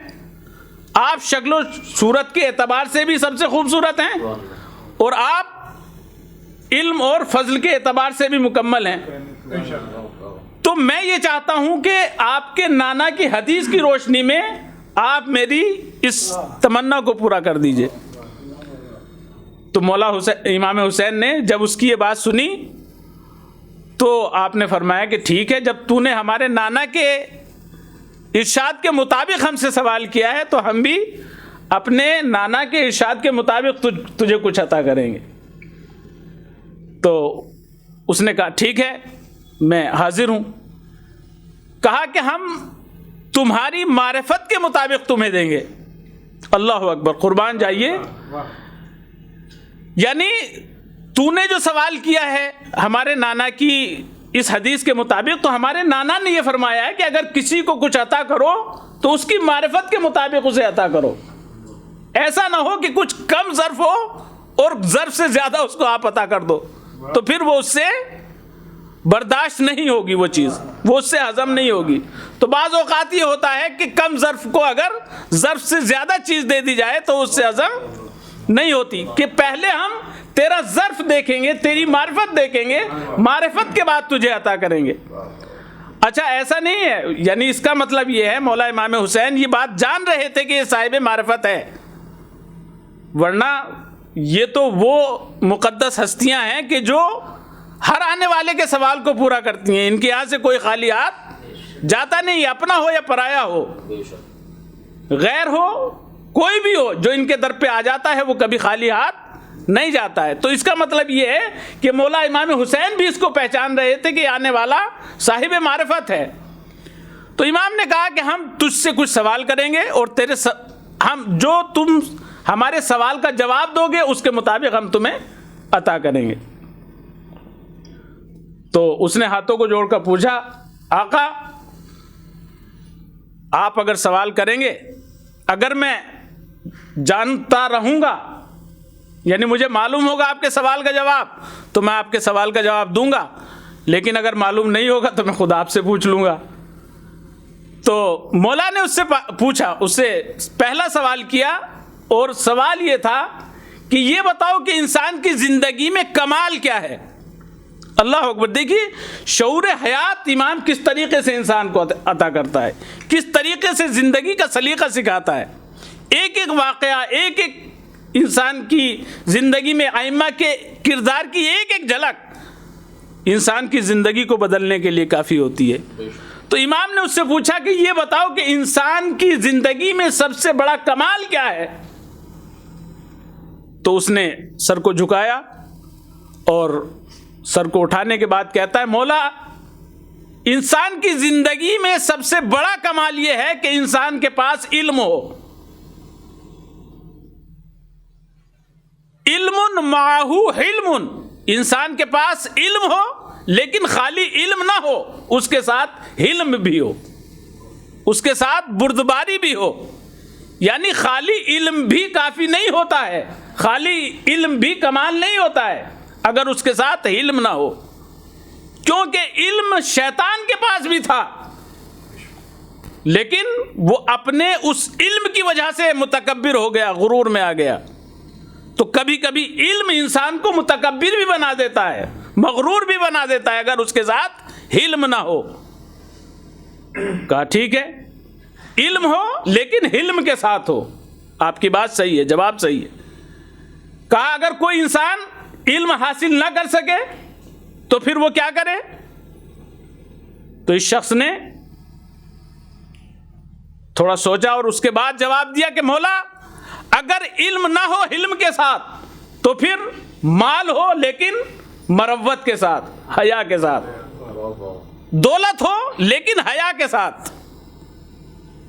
[SPEAKER 1] آپ شکل و صورت کے اعتبار سے بھی سب سے خوبصورت ہیں, اور آپ علم اور فضل کے اعتبار سے بھی مکمل ہیں. تو میں یہ چاہتا ہوں کہ آپ کے نانا کی حدیث کی روشنی میں آپ میری اس تمنا کو پورا کر دیجئے. تو مولا امام حسین نے جب اس کی یہ بات سنی تو آپ نے فرمایا کہ ٹھیک ہے, جب تو نے ہمارے نانا کے ارشاد کے مطابق ہم سے سوال کیا ہے تو ہم بھی اپنے نانا کے ارشاد کے مطابق تجھے کچھ عطا کریں گے. تو اس نے کہا ٹھیک ہے, میں حاضر ہوں. کہا کہ ہم تمہاری معرفت کے مطابق تمہیں دیں گے. اللہ اکبر, قربان جائیے. یعنی تو نے جو سوال کیا ہے ہمارے نانا کی اس حدیث کے مطابق, تو ہمارے نانا نے یہ فرمایا ہے کہ اگر کسی کو کچھ عطا کرو تو اس کی معرفت کے مطابق اسے عطا کرو. ایسا نہ ہو کہ کچھ کم ظرف ہو اور ظرف سے زیادہ اس کو آپ عطا کر دو, تو پھر وہ اس سے برداشت نہیں ہوگی, وہ چیز وہ اس سے ہضم نہیں ہوگی. تو بعض اوقات یہ ہوتا ہے کہ کم ظرف کو اگر ظرف سے زیادہ چیز دے دی جائے تو اس سے ہضم نہیں ہوتی, کہ پہلے ہم تیرا ظرف دیکھیں گے, تیری معرفت دیکھیں گے, معرفت کے بعد تجھے عطا کریں گے. اچھا ایسا نہیں ہے, یعنی اس کا مطلب یہ ہے مولا امام حسین یہ بات جان رہے تھے کہ یہ صاحب معرفت ہے, ورنہ یہ تو وہ مقدس ہستیاں ہیں کہ جو ہر آنے والے کے سوال کو پورا کرتی ہیں. ان کے یہاں سے کوئی خالی ہاتھ جاتا نہیں, اپنا ہو یا پرایا ہو, غیر ہو, کوئی بھی ہو, جو ان کے در پہ آ جاتا ہے وہ کبھی خالی ہاتھ نہیں جاتا ہے. تو اس کا مطلب یہ ہے کہ مولا امام حسین بھی اس کو پہچان رہے تھے کہ آنے والا صاحب معرفت ہے. تو امام نے کہا کہ ہم تجھ سے کچھ سوال کریں گے اور ہم جو تم ہمارے سوال کا جواب دو گے اس کے مطابق ہم تمہیں عطا کریں گے. تو اس نے ہاتھوں کو جوڑ کر پوچھا, آقا آپ اگر سوال کریں گے, اگر میں جانتا رہوں گا, یعنی مجھے معلوم ہوگا آپ کے سوال کا جواب, تو میں آپ کے سوال کا جواب دوں گا, لیکن اگر معلوم نہیں ہوگا تو میں خود آپ سے پوچھ لوں گا. تو مولا نے اس سے پوچھا, اس سے پہلا سوال کیا, اور سوال یہ تھا کہ یہ بتاؤ کہ انسان کی زندگی میں کمال کیا ہے. اللہ اکبر. دیکھیے شعور حیات امام کس طریقے سے انسان کو عطا کرتا ہے, کس طریقے سے زندگی کا سلیقہ سکھاتا ہے. ایک ایک واقعہ, ایک ایک انسان کی زندگی میں ائمہ کے کردار کی ایک ایک جھلک انسان کی زندگی کو بدلنے کے لیے کافی ہوتی ہے. تو امام نے اس سے پوچھا کہ یہ بتاؤ کہ انسان کی زندگی میں سب سے بڑا کمال کیا ہے. تو اس نے سر کو جھکایا اور سر کو اٹھانے کے بعد کہتا ہے, مولا انسان کی زندگی میں سب سے بڑا کمال یہ ہے کہ انسان کے پاس علم ہو. علم معہو حلم, انسان کے پاس علم ہو لیکن خالی علم نہ ہو, اس کے ساتھ حلم بھی ہو, اس کے ساتھ بردباری بھی ہو. یعنی خالی علم بھی کافی نہیں ہوتا ہے, خالی علم بھی کمال نہیں ہوتا ہے اگر اس کے ساتھ علم نہ ہو, کیونکہ علم شیطان کے پاس بھی تھا لیکن وہ اپنے اس علم کی وجہ سے متکبر ہو گیا, غرور میں آ گیا. تو کبھی کبھی علم انسان کو متکبر بھی بنا دیتا ہے, مغرور بھی بنا دیتا ہے اگر اس کے ساتھ علم نہ ہو. کہا ٹھیک ہے, علم ہو لیکن علم کے ساتھ ہو. آپ کی بات صحیح ہے, جواب صحیح ہے. کہا اگر کوئی انسان علم حاصل نہ کر سکے تو پھر وہ کیا کرے. تو اس شخص نے تھوڑا سوچا اور اس کے بعد جواب دیا کہ مولا اگر علم نہ ہو علم کے ساتھ تو پھر مال ہو لیکن مروت کے ساتھ, حیا کے ساتھ. دولت ہو لیکن حیا کے ساتھ.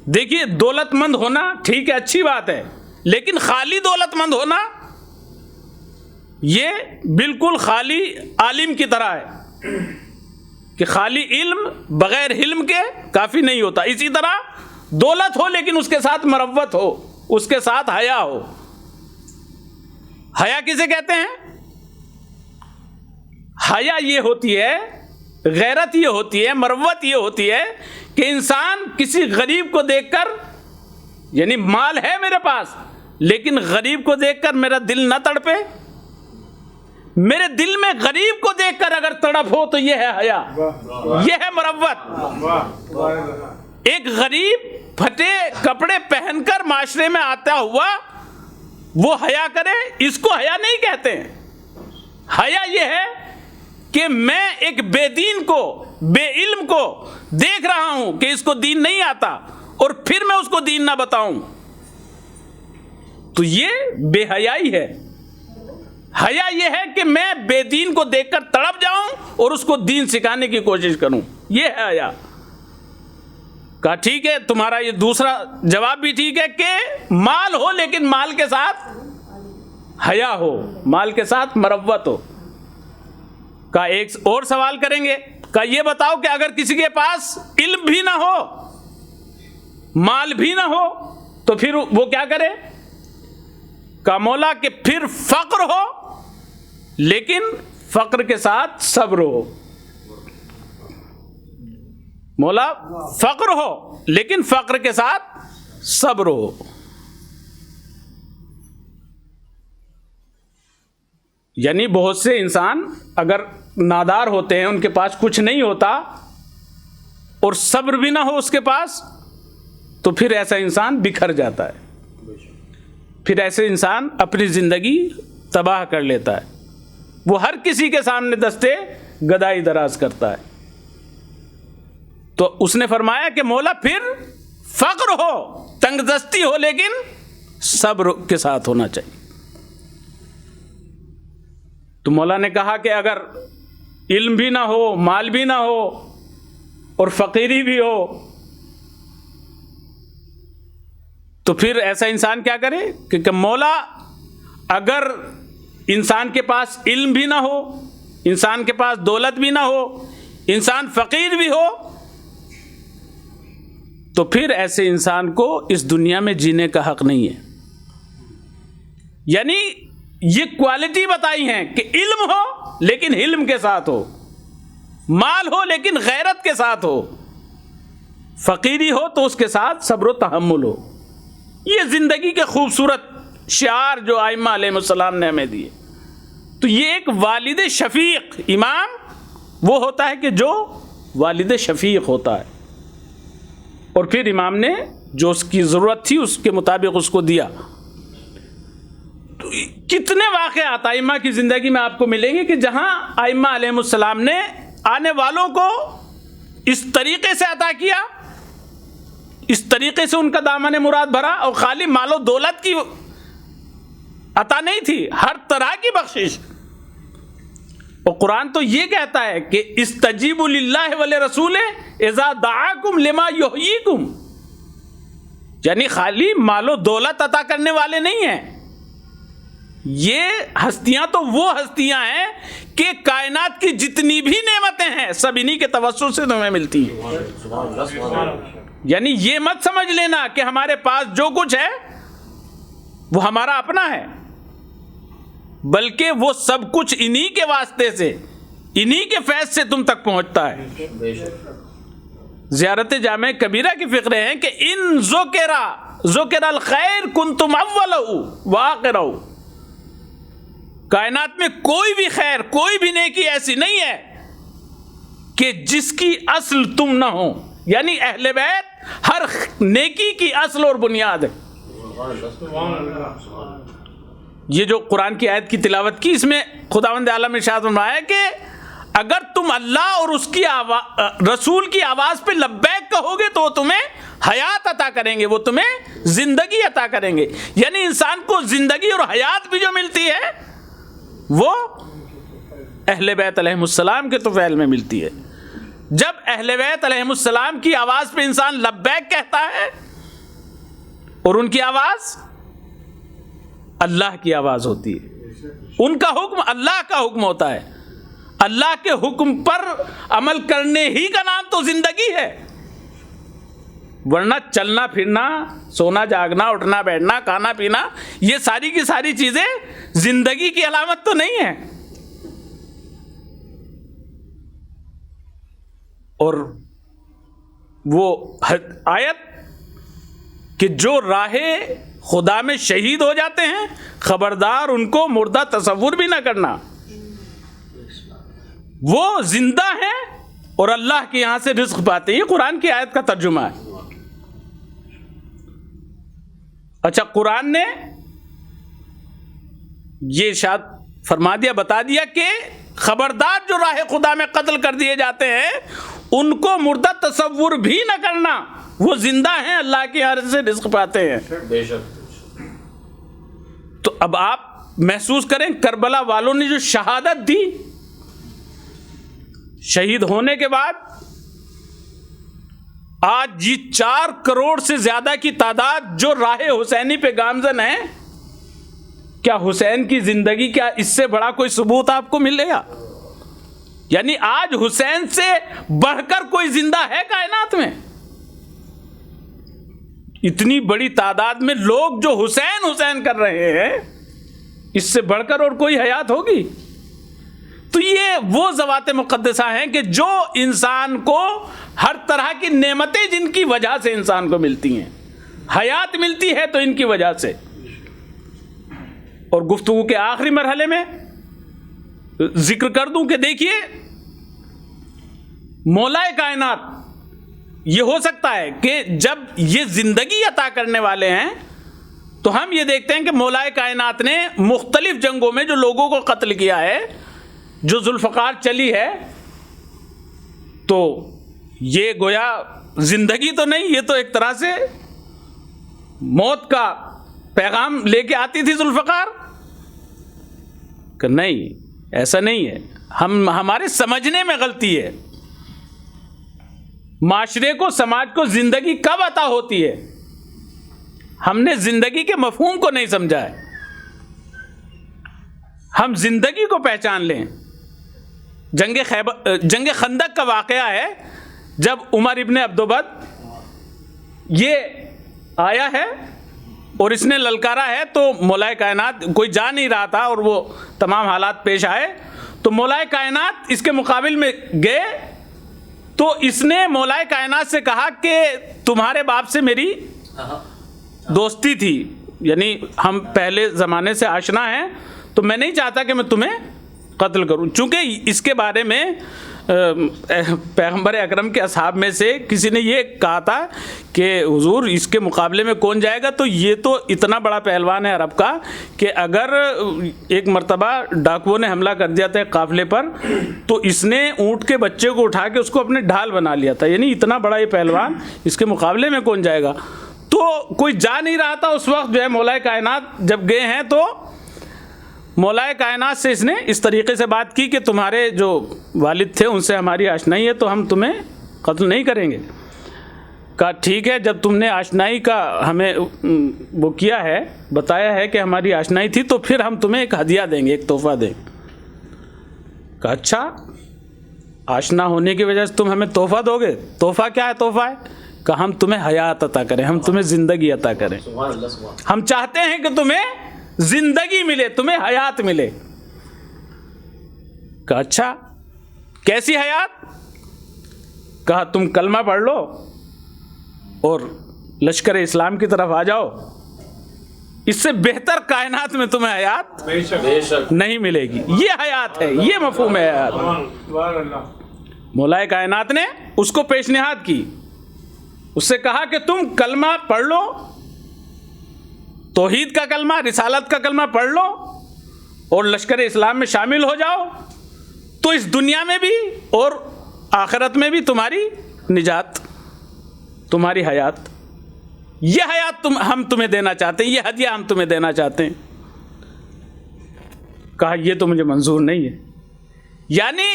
[SPEAKER 1] دیکھیے دولت مند ہونا ٹھیک ہے، اچھی بات ہے، لیکن خالی دولت مند ہونا یہ بالکل خالی عالم کی طرح ہے کہ خالی علم بغیر علم کے کافی نہیں ہوتا. اسی طرح دولت ہو لیکن اس کے ساتھ مروت ہو، اس کے ساتھ حیا ہو. حیا کسے کہتے ہیں؟ حیا یہ ہوتی ہے، غیرت یہ ہوتی ہے، مروت یہ ہوتی ہے کہ انسان کسی غریب کو دیکھ کر، یعنی مال ہے میرے پاس لیکن غریب کو دیکھ کر میرا دل نہ تڑپے. میرے دل میں غریب کو دیکھ کر اگر تڑپ ہو تو یہ ہے حیا، یہ ہے مروت. ایک غریب پھٹے کپڑے پہن کر معاشرے میں آتا ہوا وہ حیا کرے، اس کو حیا نہیں کہتے ہیں. حیا یہ ہے کہ میں ایک بے دین کو، بے علم کو دیکھ رہا ہوں کہ اس کو دین نہیں آتا اور پھر میں اس کو دین نہ بتاؤں، تو یہ بے حیائی ہے. حیا یہ ہے کہ میں بے دین کو دیکھ کر تڑپ جاؤں اور اس کو دین سکھانے کی کوشش کروں، یہ ہے حیا. کہا ٹھیک ہے، تمہارا یہ دوسرا جواب بھی ٹھیک ہے کہ مال ہو لیکن مال کے ساتھ حیا ہو، مال کے ساتھ مروت ہو. کہا ایک اور سوال کریں گے. کہا یہ بتاؤ کہ اگر کسی کے پاس علم بھی نہ ہو، مال بھی نہ ہو تو پھر وہ کیا کرے؟ کہا مولا کہ پھر فقر ہو لیکن فقر کے ساتھ صبر ہو. مولا فقر ہو لیکن فقر کے ساتھ صبر ہو. یعنی بہت سے انسان اگر نادار ہوتے ہیں، ان کے پاس کچھ نہیں ہوتا اور صبر بھی نہ ہو اس کے پاس، تو پھر ایسا انسان بکھر جاتا ہے، پھر ایسے انسان اپنی زندگی تباہ کر لیتا ہے. وہ ہر کسی کے سامنے دستے گدائی دراز کرتا ہے. تو اس نے فرمایا کہ مولا پھر فقر ہو، تنگ دستی ہو لیکن صبر کے ساتھ ہونا چاہیے. تو مولا نے کہا کہ اگر علم بھی نہ ہو، مال بھی نہ ہو اور فقیری بھی ہو تو پھر ایسا انسان کیا کرے کہ مولا اگر انسان کے پاس علم بھی نہ ہو، انسان کے پاس دولت بھی نہ ہو، انسان فقیر بھی ہو، تو پھر ایسے انسان کو اس دنیا میں جینے کا حق نہیں ہے. یعنی یہ کوالٹی بتائی ہیں کہ علم ہو لیکن علم کے ساتھ ہو، مال ہو لیکن غیرت کے ساتھ ہو، فقیری ہو تو اس کے ساتھ صبر و تحمل ہو. یہ زندگی کے خوبصورت شعار جو ائمہ علیہ السلام نے ہمیں دیے. تو یہ ایک والد شفیق امام وہ ہوتا ہے کہ جو والد شفیق ہوتا ہے، اور پھر امام نے جو اس کی ضرورت تھی اس کے مطابق اس کو دیا. تو کتنے واقعات ائمہ کی زندگی میں آپ کو ملیں گے کہ جہاں ائمہ علیہ السلام نے آنے والوں کو اس طریقے سے عطا کیا، اس طریقے سے ان کا دامن مراد بھرا، اور خالی مال و دولت کی عطا نہیں تھی، ہر طرح کی بخشش. اور قرآن تو یہ کہتا ہے کہ استجیبوا للہ ولرسولہ اذا دعاکم لما یحییکم، یعنی خالی مال و دولت عطا کرنے والے نہیں ہیں. یہ ہستیاں تو وہ ہستیاں ہیں کہ کائنات کی جتنی بھی نعمتیں ہیں سب انہی کے توسط سے تمہیں ملتی ہیں. یعنی یہ مت سمجھ لینا کہ ہمارے پاس جو کچھ ہے وہ ہمارا اپنا ہے، بلکہ وہ سب کچھ انہی کے واسطے سے، انہی کے فیض سے تم تک پہنچتا ہے. زیارت جامع کبیرہ کی فقرے ہیں کہ ان ذکر الخیر کنتم اولہ وآخرہ. کائنات میں کوئی بھی خیر، کوئی بھی نیکی ایسی نہیں ہے کہ جس کی اصل تم نہ ہو. یعنی اہل بیت ہر نیکی کی اصل اور بنیاد ہے. یہ جو قرآن کی آیت کی تلاوت کی، اس میں خداوند عالم ارشاد فرمایا کہ اگر تم اللہ اور اس کی رسول کی آواز پہ لبیک کہو گے تو وہ تمہیں حیات عطا کریں گے، وہ تمہیں زندگی عطا کریں گے. یعنی انسان کو زندگی اور حیات بھی جو ملتی ہے وہ اہل بیت علیہ السلام کے طفیل میں ملتی ہے. جب اہل بیت علیہم السلام کی آواز پہ انسان لبیک کہتا ہے اور ان کی آواز اللہ کی آواز ہوتی ہے، ان کا حکم اللہ کا حکم ہوتا ہے، اللہ کے حکم پر عمل کرنے ہی کا نام تو زندگی ہے، ورنہ چلنا پھرنا، سونا جاگنا، اٹھنا بیٹھنا، کھانا پینا، یہ ساری کی ساری چیزیں زندگی کی علامت تو نہیں ہے۔ اور وہ آیت کہ جو راہ خدا میں شہید ہو جاتے ہیں خبردار ان کو مردہ تصور بھی نہ کرنا، وہ زندہ ہیں اور اللہ کے یہاں سے رزق پاتے ہیں۔ یہ قرآن کی آیت کا ترجمہ ہے۔ اچھا، قرآن نے یہ ارشاد فرما دیا، بتا دیا کہ خبردار جو راہ خدا میں قتل کر دیے جاتے ہیں ان کو مردہ تصور بھی نہ کرنا، وہ زندہ ہیں، اللہ کے یہاں سے رزق پاتے ہیں۔
[SPEAKER 2] بے شک۔
[SPEAKER 1] تو اب آپ محسوس کریں کربلا والوں نے جو شہادت دی، شہید ہونے کے بعد آج یہ 4 کروڑ سے زیادہ کی تعداد جو راہ حسینی پہ گامزن ہیں، کیا حسین کی زندگی، کیا اس سے بڑا کوئی ثبوت آپ کو ملے گا؟ یعنی آج حسین سے بڑھ کر کوئی زندہ ہے کائنات میں؟ اتنی بڑی تعداد میں لوگ جو حسین حسین کر رہے ہیں، اس سے بڑھ کر اور کوئی حیات ہوگی؟ تو یہ وہ ذوات مقدسہ ہیں کہ جو انسان کو ہر طرح کی نعمتیں جن کی وجہ سے انسان کو ملتی ہیں، حیات ملتی ہے تو ان کی وجہ سے۔ اور گفتگو کے آخری مرحلے میں ذکر کر دوں کہ دیکھیے مولا کائنات، یہ ہو سکتا ہے کہ جب یہ زندگی عطا کرنے والے ہیں تو ہم یہ دیکھتے ہیں کہ مولا کائنات نے مختلف جنگوں میں جو لوگوں کو قتل کیا ہے، جو ذوالفقار چلی ہے، تو یہ گویا زندگی تو نہیں، یہ تو ایک طرح سے موت کا پیغام لے کے آتی تھی ذوالفقار، کہ نہیں ایسا نہیں ہے، ہمارے سمجھنے میں غلطی ہے۔ معاشرے کو، سماج کو زندگی کب عطا ہوتی ہے؟ ہم نے زندگی کے مفہوم کو نہیں سمجھا ہے۔ ہم زندگی کو پہچان لیں۔ جنگ خندق کا واقعہ ہے، جب عمر ابن عبدالبد یہ آیا ہے اور اس نے للکارا ہے تو مولا کائنات کوئی جا نہیں رہا تھا اور وہ تمام حالات پیش آئے، تو مولا کائنات اس کے مقابل میں گئے، تو اس نے مولا کائنات سے کہا کہ تمہارے باپ سے میری دوستی تھی، یعنی ہم پہلے زمانے سے آشنا ہیں، تو میں نہیں چاہتا کہ میں تمہیں قتل کروں۔ چونکہ اس کے بارے میں پیغمبر اکرم کے اصحاب میں سے کسی نے یہ کہا تھا کہ حضور اس کے مقابلے میں کون جائے گا، تو یہ تو اتنا بڑا پہلوان ہے عرب کا کہ اگر ایک مرتبہ ڈاکوؤں نے حملہ کر دیا تھا قافلے پر تو اس نے اونٹ کے بچے کو اٹھا کے اس کو اپنے ڈھال بنا لیا تھا، یعنی اتنا بڑا یہ پہلوان، اس کے مقابلے میں کون جائے گا؟ تو کوئی جا نہیں رہا تھا اس وقت، جو ہے مولا کائنات جب گئے ہیں تو مولا کائنات سے اس نے اس طریقے سے بات کی کہ تمہارے جو والد تھے ان سے ہماری آشنائی ہے تو ہم تمہیں قتل نہیں کریں گے۔ کہا ٹھیک ہے، جب تم نے آشنائی کا ہمیں وہ کیا ہے، بتایا ہے کہ ہماری آشنائی تھی، تو پھر ہم تمہیں ایک ہدیہ دیں گے، ایک تحفہ دیں گے۔ کہا اچھا، آشنا ہونے کی وجہ سے تم ہمیں تحفہ دو گے؟ تحفہ کیا ہے؟ تحفہ ہے کہ ہم تمہیں حیات عطا کریں، ہم تمہیں زندگی عطا کریں، ہم چاہتے ہیں کہ تمہیں زندگی ملے، تمہیں حیات ملے۔ کہا اچھا کیسی حیات؟ کہا تم کلمہ پڑھ لو اور لشکر اسلام کی طرف آ جاؤ، اس سے بہتر کائنات میں تمہیں حیات
[SPEAKER 2] بے شک
[SPEAKER 1] نہیں ملے گی۔ یہ حیات ہے، یہ مفہوم ہے حیات۔ مولا کائنات نے اس کو پیشنہاد کی، اس سے کہا کہ تم کلمہ پڑھ لو، توحید کا کلمہ، رسالت کا کلمہ پڑھ لو اور لشکر اسلام میں شامل ہو جاؤ، تو اس دنیا میں بھی اور آخرت میں بھی تمہاری نجات، تمہاری حیات، یہ حیات ہم تمہیں دینا چاہتے ہیں، یہ ہدیہ ہم تمہیں دینا چاہتے ہیں۔ کہا یہ تو مجھے منظور نہیں ہے۔ یعنی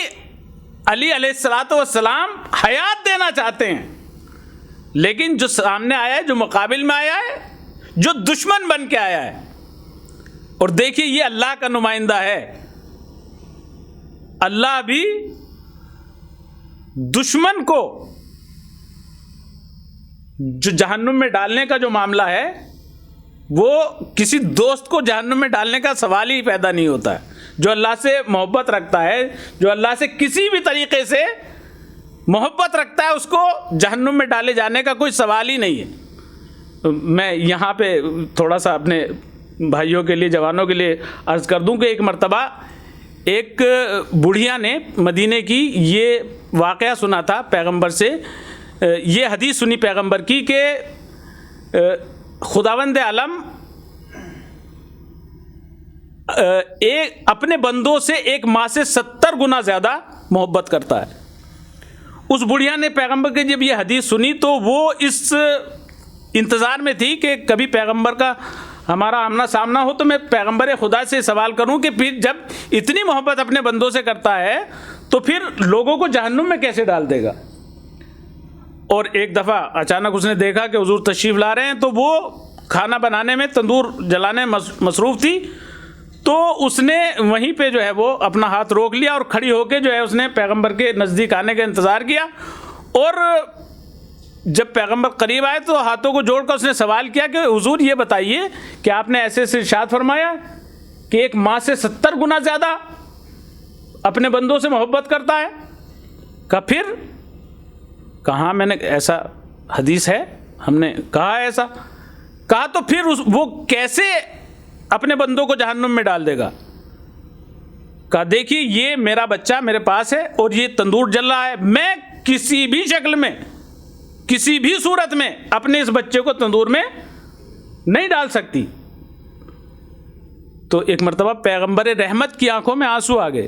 [SPEAKER 1] علی علیہ الصلوۃ والسلام حیات دینا چاہتے ہیں، لیکن جو سامنے آیا ہے، جو مقابل میں آیا ہے، جو دشمن بن کے آیا ہے، اور دیکھیے یہ اللہ کا نمائندہ ہے، اللہ بھی دشمن کو جو جہنم میں ڈالنے کا جو معاملہ ہے، وہ کسی دوست کو جہنم میں ڈالنے کا سوال ہی پیدا نہیں ہوتا ہے۔ جو اللہ سے محبت رکھتا ہے، جو اللہ سے کسی بھی طریقے سے محبت رکھتا ہے، اس کو جہنم میں ڈالے جانے کا کوئی سوال ہی نہیں ہے۔ میں یہاں پہ تھوڑا سا اپنے بھائیوں کے لیے، جوانوں کے لیے عرض کر دوں کہ ایک مرتبہ ایک بڑھیا نے مدینے کی یہ واقعہ سنا تھا پیغمبر سے، یہ حدیث سنی پیغمبر کی کہ خداوند عالم اپنے بندوں سے ایک ماہ سے 70 گنا زیادہ محبت کرتا ہے۔ اس بڑھیا نے پیغمبر کی جب یہ حدیث سنی تو وہ اس انتظار میں تھی کہ کبھی پیغمبر کا ہمارا آمنا سامنا ہو تو میں پیغمبر خدا سے سوال کروں کہ پھر جب اتنی محبت اپنے بندوں سے کرتا ہے تو پھر لوگوں کو جہنم میں کیسے ڈال دے گا۔ اور ایک دفعہ اچانک اس نے دیکھا کہ حضور تشریف لا رہے ہیں، تو وہ کھانا بنانے میں، تندور جلانے میں مصروف تھی، تو اس نے وہیں پہ جو ہے وہ اپنا ہاتھ روک لیا اور کھڑی ہو کے جو ہے اس نے پیغمبر کے نزدیک آنے کا انتظار کیا، اور جب پیغمبر قریب آئے تو ہاتھوں کو جوڑ کر اس نے سوال کیا کہ حضور یہ بتائیے کہ آپ نے ایسے ارشاد فرمایا کہ ایک ماہ سے 70 گنا زیادہ اپنے بندوں سے محبت کرتا ہے۔ کہا پھر؟ کہاں میں نے ایسا حدیث ہے، ہم نے کہا ہے ایسا۔ کہا تو پھر وہ کیسے اپنے بندوں کو جہنم میں ڈال دے گا؟ کہا دیکھیے یہ میرا بچہ میرے پاس ہے اور یہ تندور جل رہا ہے، میں کسی بھی شکل میں، کسی بھی صورت میں اپنے اس بچے کو تندور میں نہیں ڈال سکتی۔ تو ایک مرتبہ پیغمبر رحمت کی آنکھوں میں آنسو آ گئے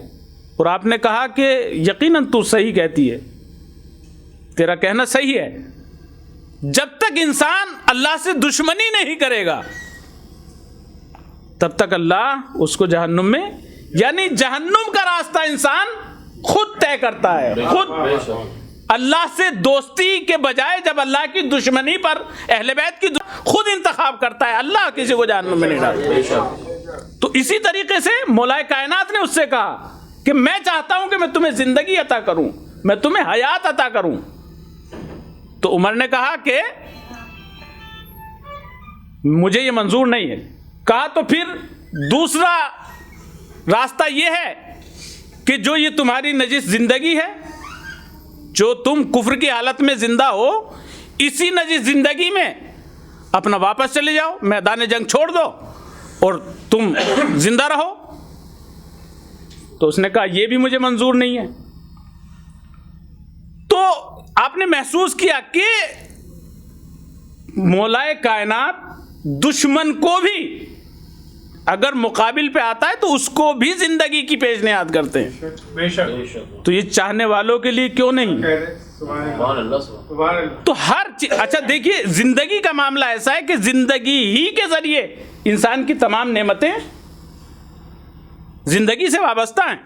[SPEAKER 1] اور آپ نے کہا کہ یقیناً تو صحیح کہتی ہے، تیرا کہنا صحیح ہے، جب تک انسان اللہ سے دشمنی نہیں کرے گا تب تک اللہ اس کو جہنم میں، یعنی جہنم کا راستہ انسان خود طے کرتا ہے، خود اللہ سے دوستی کے بجائے جب اللہ کی دشمنی پر اہل بیت کی خود انتخاب کرتا ہے، اللہ کسی کو جہنم میں نہیں ڈالتا۔ تو اسی طریقے سے مولا کائنات نے اس سے کہا کہ میں چاہتا ہوں کہ میں تمہیں زندگی عطا کروں، میں تمہیں حیات عطا کروں۔ تو عمر نے کہا کہ مجھے یہ منظور نہیں ہے۔ کہا تو پھر دوسرا راستہ یہ ہے کہ جو یہ تمہاری نجس زندگی ہے، جو تم کفر کی حالت میں زندہ ہو، اسی نجس زندگی میں اپنا واپس چلے جاؤ، میدان جنگ چھوڑ دو اور تم زندہ رہو۔ تو اس نے کہا یہ بھی مجھے منظور نہیں ہے۔ تو آپ نے محسوس کیا کہ مولا کائنات دشمن کو بھی اگر مقابل پہ آتا ہے تو اس کو بھی زندگی کی پیشنہاد کرتے ہیں۔
[SPEAKER 3] بے شک۔
[SPEAKER 1] تو یہ چاہنے والوں کے لیے کیوں نہیں؟ تو ہر چیز، اچھا دیکھیے زندگی کا معاملہ ایسا ہے کہ زندگی ہی کے ذریعے انسان کی تمام نعمتیں زندگی سے وابستہ ہیں۔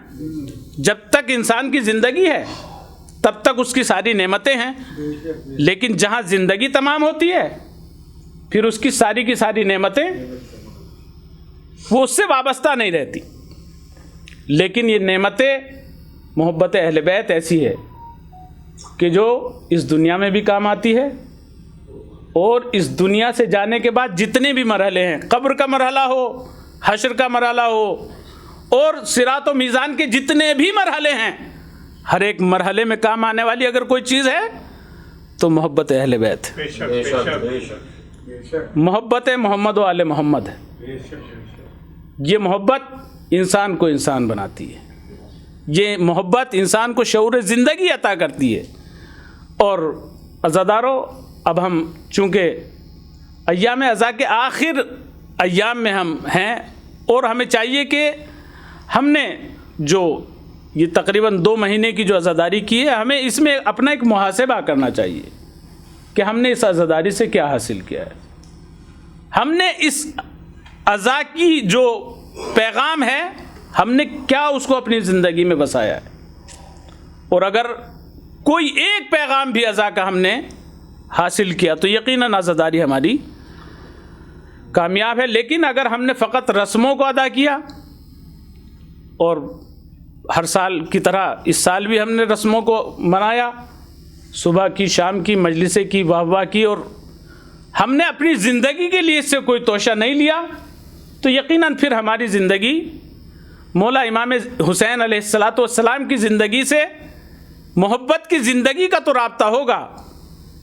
[SPEAKER 1] جب تک انسان کی زندگی ہے تب تک اس کی ساری نعمتیں ہیں، لیکن جہاں زندگی تمام ہوتی ہے پھر اس کی ساری نعمتیں وہ اس سے وابستہ نہیں رہتی۔ لیکن یہ نعمتیں محبت اہل بیت ایسی ہے کہ جو اس دنیا میں بھی کام آتی ہے، اور اس دنیا سے جانے کے بعد جتنے بھی مرحلے ہیں، قبر کا مرحلہ ہو، حشر کا مرحلہ ہو، اور صراط و میزان کے جتنے بھی مرحلے ہیں، ہر ایک مرحلے میں کام آنے والی اگر کوئی چیز ہے تو محبت اہل بیت، محبت محمد و آل محمد ہے۔ یہ محبت انسان کو انسان بناتی ہے، یہ محبت انسان کو شعور زندگی عطا کرتی ہے۔ اور عزادارو، اب ہم چونکہ ایام عزا کے آخر ایام میں ہم ہیں، اور ہمیں چاہیے کہ ہم نے جو یہ تقریباً 2 مہینے کی جو عزاداری کی ہے، ہمیں اس میں اپنا ایک محاسبہ کرنا چاہیے کہ ہم نے اس عزاداری سے کیا حاصل کیا ہے، ہم نے اس عزا کی جو پیغام ہے ہم نے کیا اس کو اپنی زندگی میں بسایا ہے۔ اور اگر کوئی ایک پیغام بھی عزا کا ہم نے حاصل کیا تو یقیناً عزاداری ہماری کامیاب ہے. لیکن اگر ہم نے فقط رسموں کو ادا کیا اور ہر سال کی طرح اس سال بھی ہم نے رسموں کو منایا، صبح کی شام کی مجلسیں کی، واہ واہ کی، اور ہم نے اپنی زندگی کے لیے اس سے کوئی توشہ نہیں لیا، تو یقیناً پھر ہماری زندگی مولا امام حسین علیہ السلام کی زندگی سے محبت کی زندگی کا تو رابطہ ہوگا،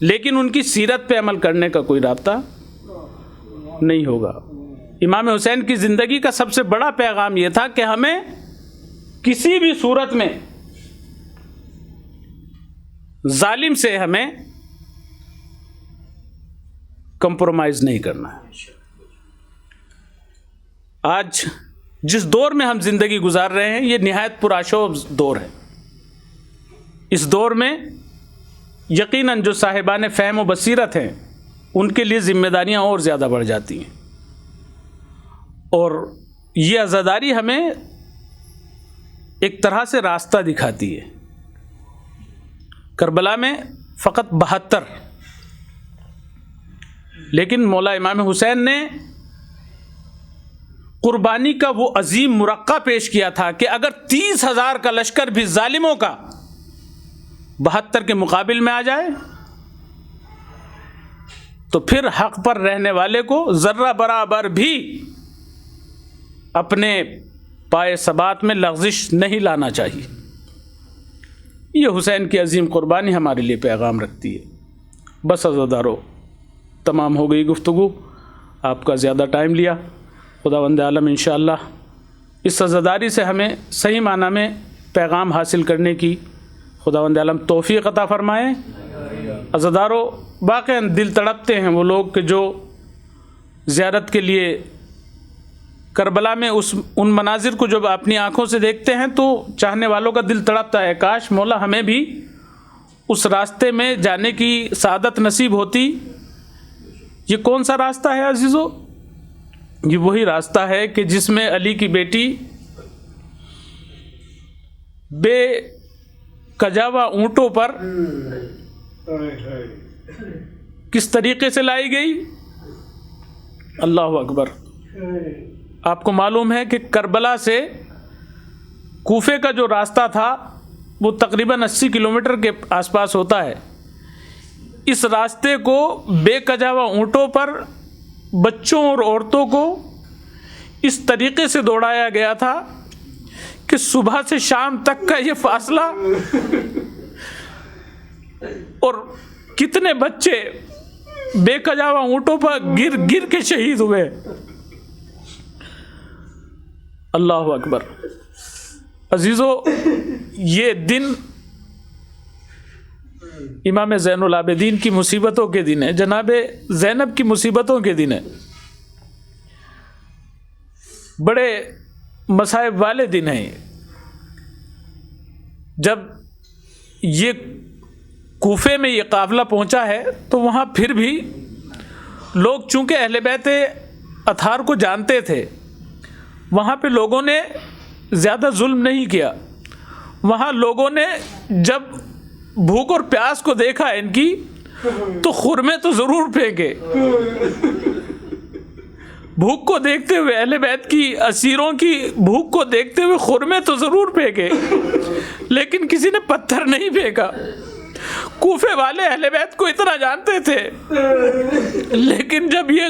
[SPEAKER 1] لیکن ان کی سیرت پہ عمل کرنے کا کوئی رابطہ نہیں ہوگا. امام حسین کی زندگی کا سب سے بڑا پیغام یہ تھا کہ ہمیں کسی بھی صورت میں ظالم سے ہمیں کمپرومائز نہیں کرنا ہے. آج جس دور میں ہم زندگی گزار رہے ہیں یہ نہایت پرآشوب دور ہے. اس دور میں یقیناً جو صاحبان فہم و بصیرت ہیں ان کے لیے ذمہ داریاں اور زیادہ بڑھ جاتی ہیں، اور یہ عزاداری ہمیں ایک طرح سے راستہ دکھاتی ہے. کربلا میں فقط 72، لیکن مولا امام حسین نے قربانی کا وہ عظیم مرقع پیش کیا تھا کہ اگر 30,000 کا لشکر بھی ظالموں کا 72 کے مقابل میں آ جائے تو پھر حق پر رہنے والے کو ذرہ برابر بھی اپنے پائے ثبات میں لغزش نہیں لانا چاہیے. یہ حسین کی عظیم قربانی ہمارے لیے پیغام رکھتی ہے. بس عزادارو، تمام ہو گئی گفتگو، آپ کا زیادہ ٹائم لیا. خداوند عالم انشاءاللہ اس عزاداری سے ہمیں صحیح معنی میں پیغام حاصل کرنے کی خداوند عالم توفیق عطا فرمائے. عزادارو، واقعاً دل تڑپتے ہیں وہ لوگ کہ جو زیارت کے لیے کربلا میں ان مناظر کو جب اپنی آنکھوں سے دیکھتے ہیں تو چاہنے والوں کا دل تڑپتا ہے. کاش مولا ہمیں بھی اس راستے میں جانے کی سعادت نصیب ہوتی. یہ کون سا راستہ ہے عزیزو؟ یہ وہی راستہ ہے کہ جس میں علی کی بیٹی بے کجاوا اونٹوں پر کس طریقے سے لائی گئی. اللہ اکبر. آپ کو معلوم ہے کہ کربلا سے کوفے کا جو راستہ تھا وہ تقریباً 80 کلومیٹر کے آس پاس ہوتا ہے. اس راستے کو بے کجاوا اونٹوں پر بچوں اور عورتوں کو اس طریقے سے دوڑایا گیا تھا کہ صبح سے شام تک کا یہ فاصلہ، اور کتنے بچے بے کجاوا اونٹوں پر گر گر کے شہید ہوئے. اللہ اکبر. عزیزو، یہ دن امام زین العابدین کی مصیبتوں کے دن ہے، جناب زینب کی مصیبتوں کے دن ہے، بڑے مصائب والے دن ہیں. جب یہ کوفے میں یہ قافلہ پہنچا ہے تو وہاں پھر بھی لوگ چونکہ اہل بیت اطہار کو جانتے تھے، وہاں پہ لوگوں نے زیادہ ظلم نہیں کیا. وہاں لوگوں نے جب بھوک اور پیاس کو دیکھا ان کی تو خرمے تو ضرور پھینکے. بھوک کو دیکھتے ہوئے، اہل بیت کی اسیروں کی بھوک کو دیکھتے ہوئے خرمے تو ضرور پھینکے، لیکن کسی نے پتھر نہیں پھینکا. کوفے والے اہل بیت کو اتنا جانتے تھے، لیکن جب یہ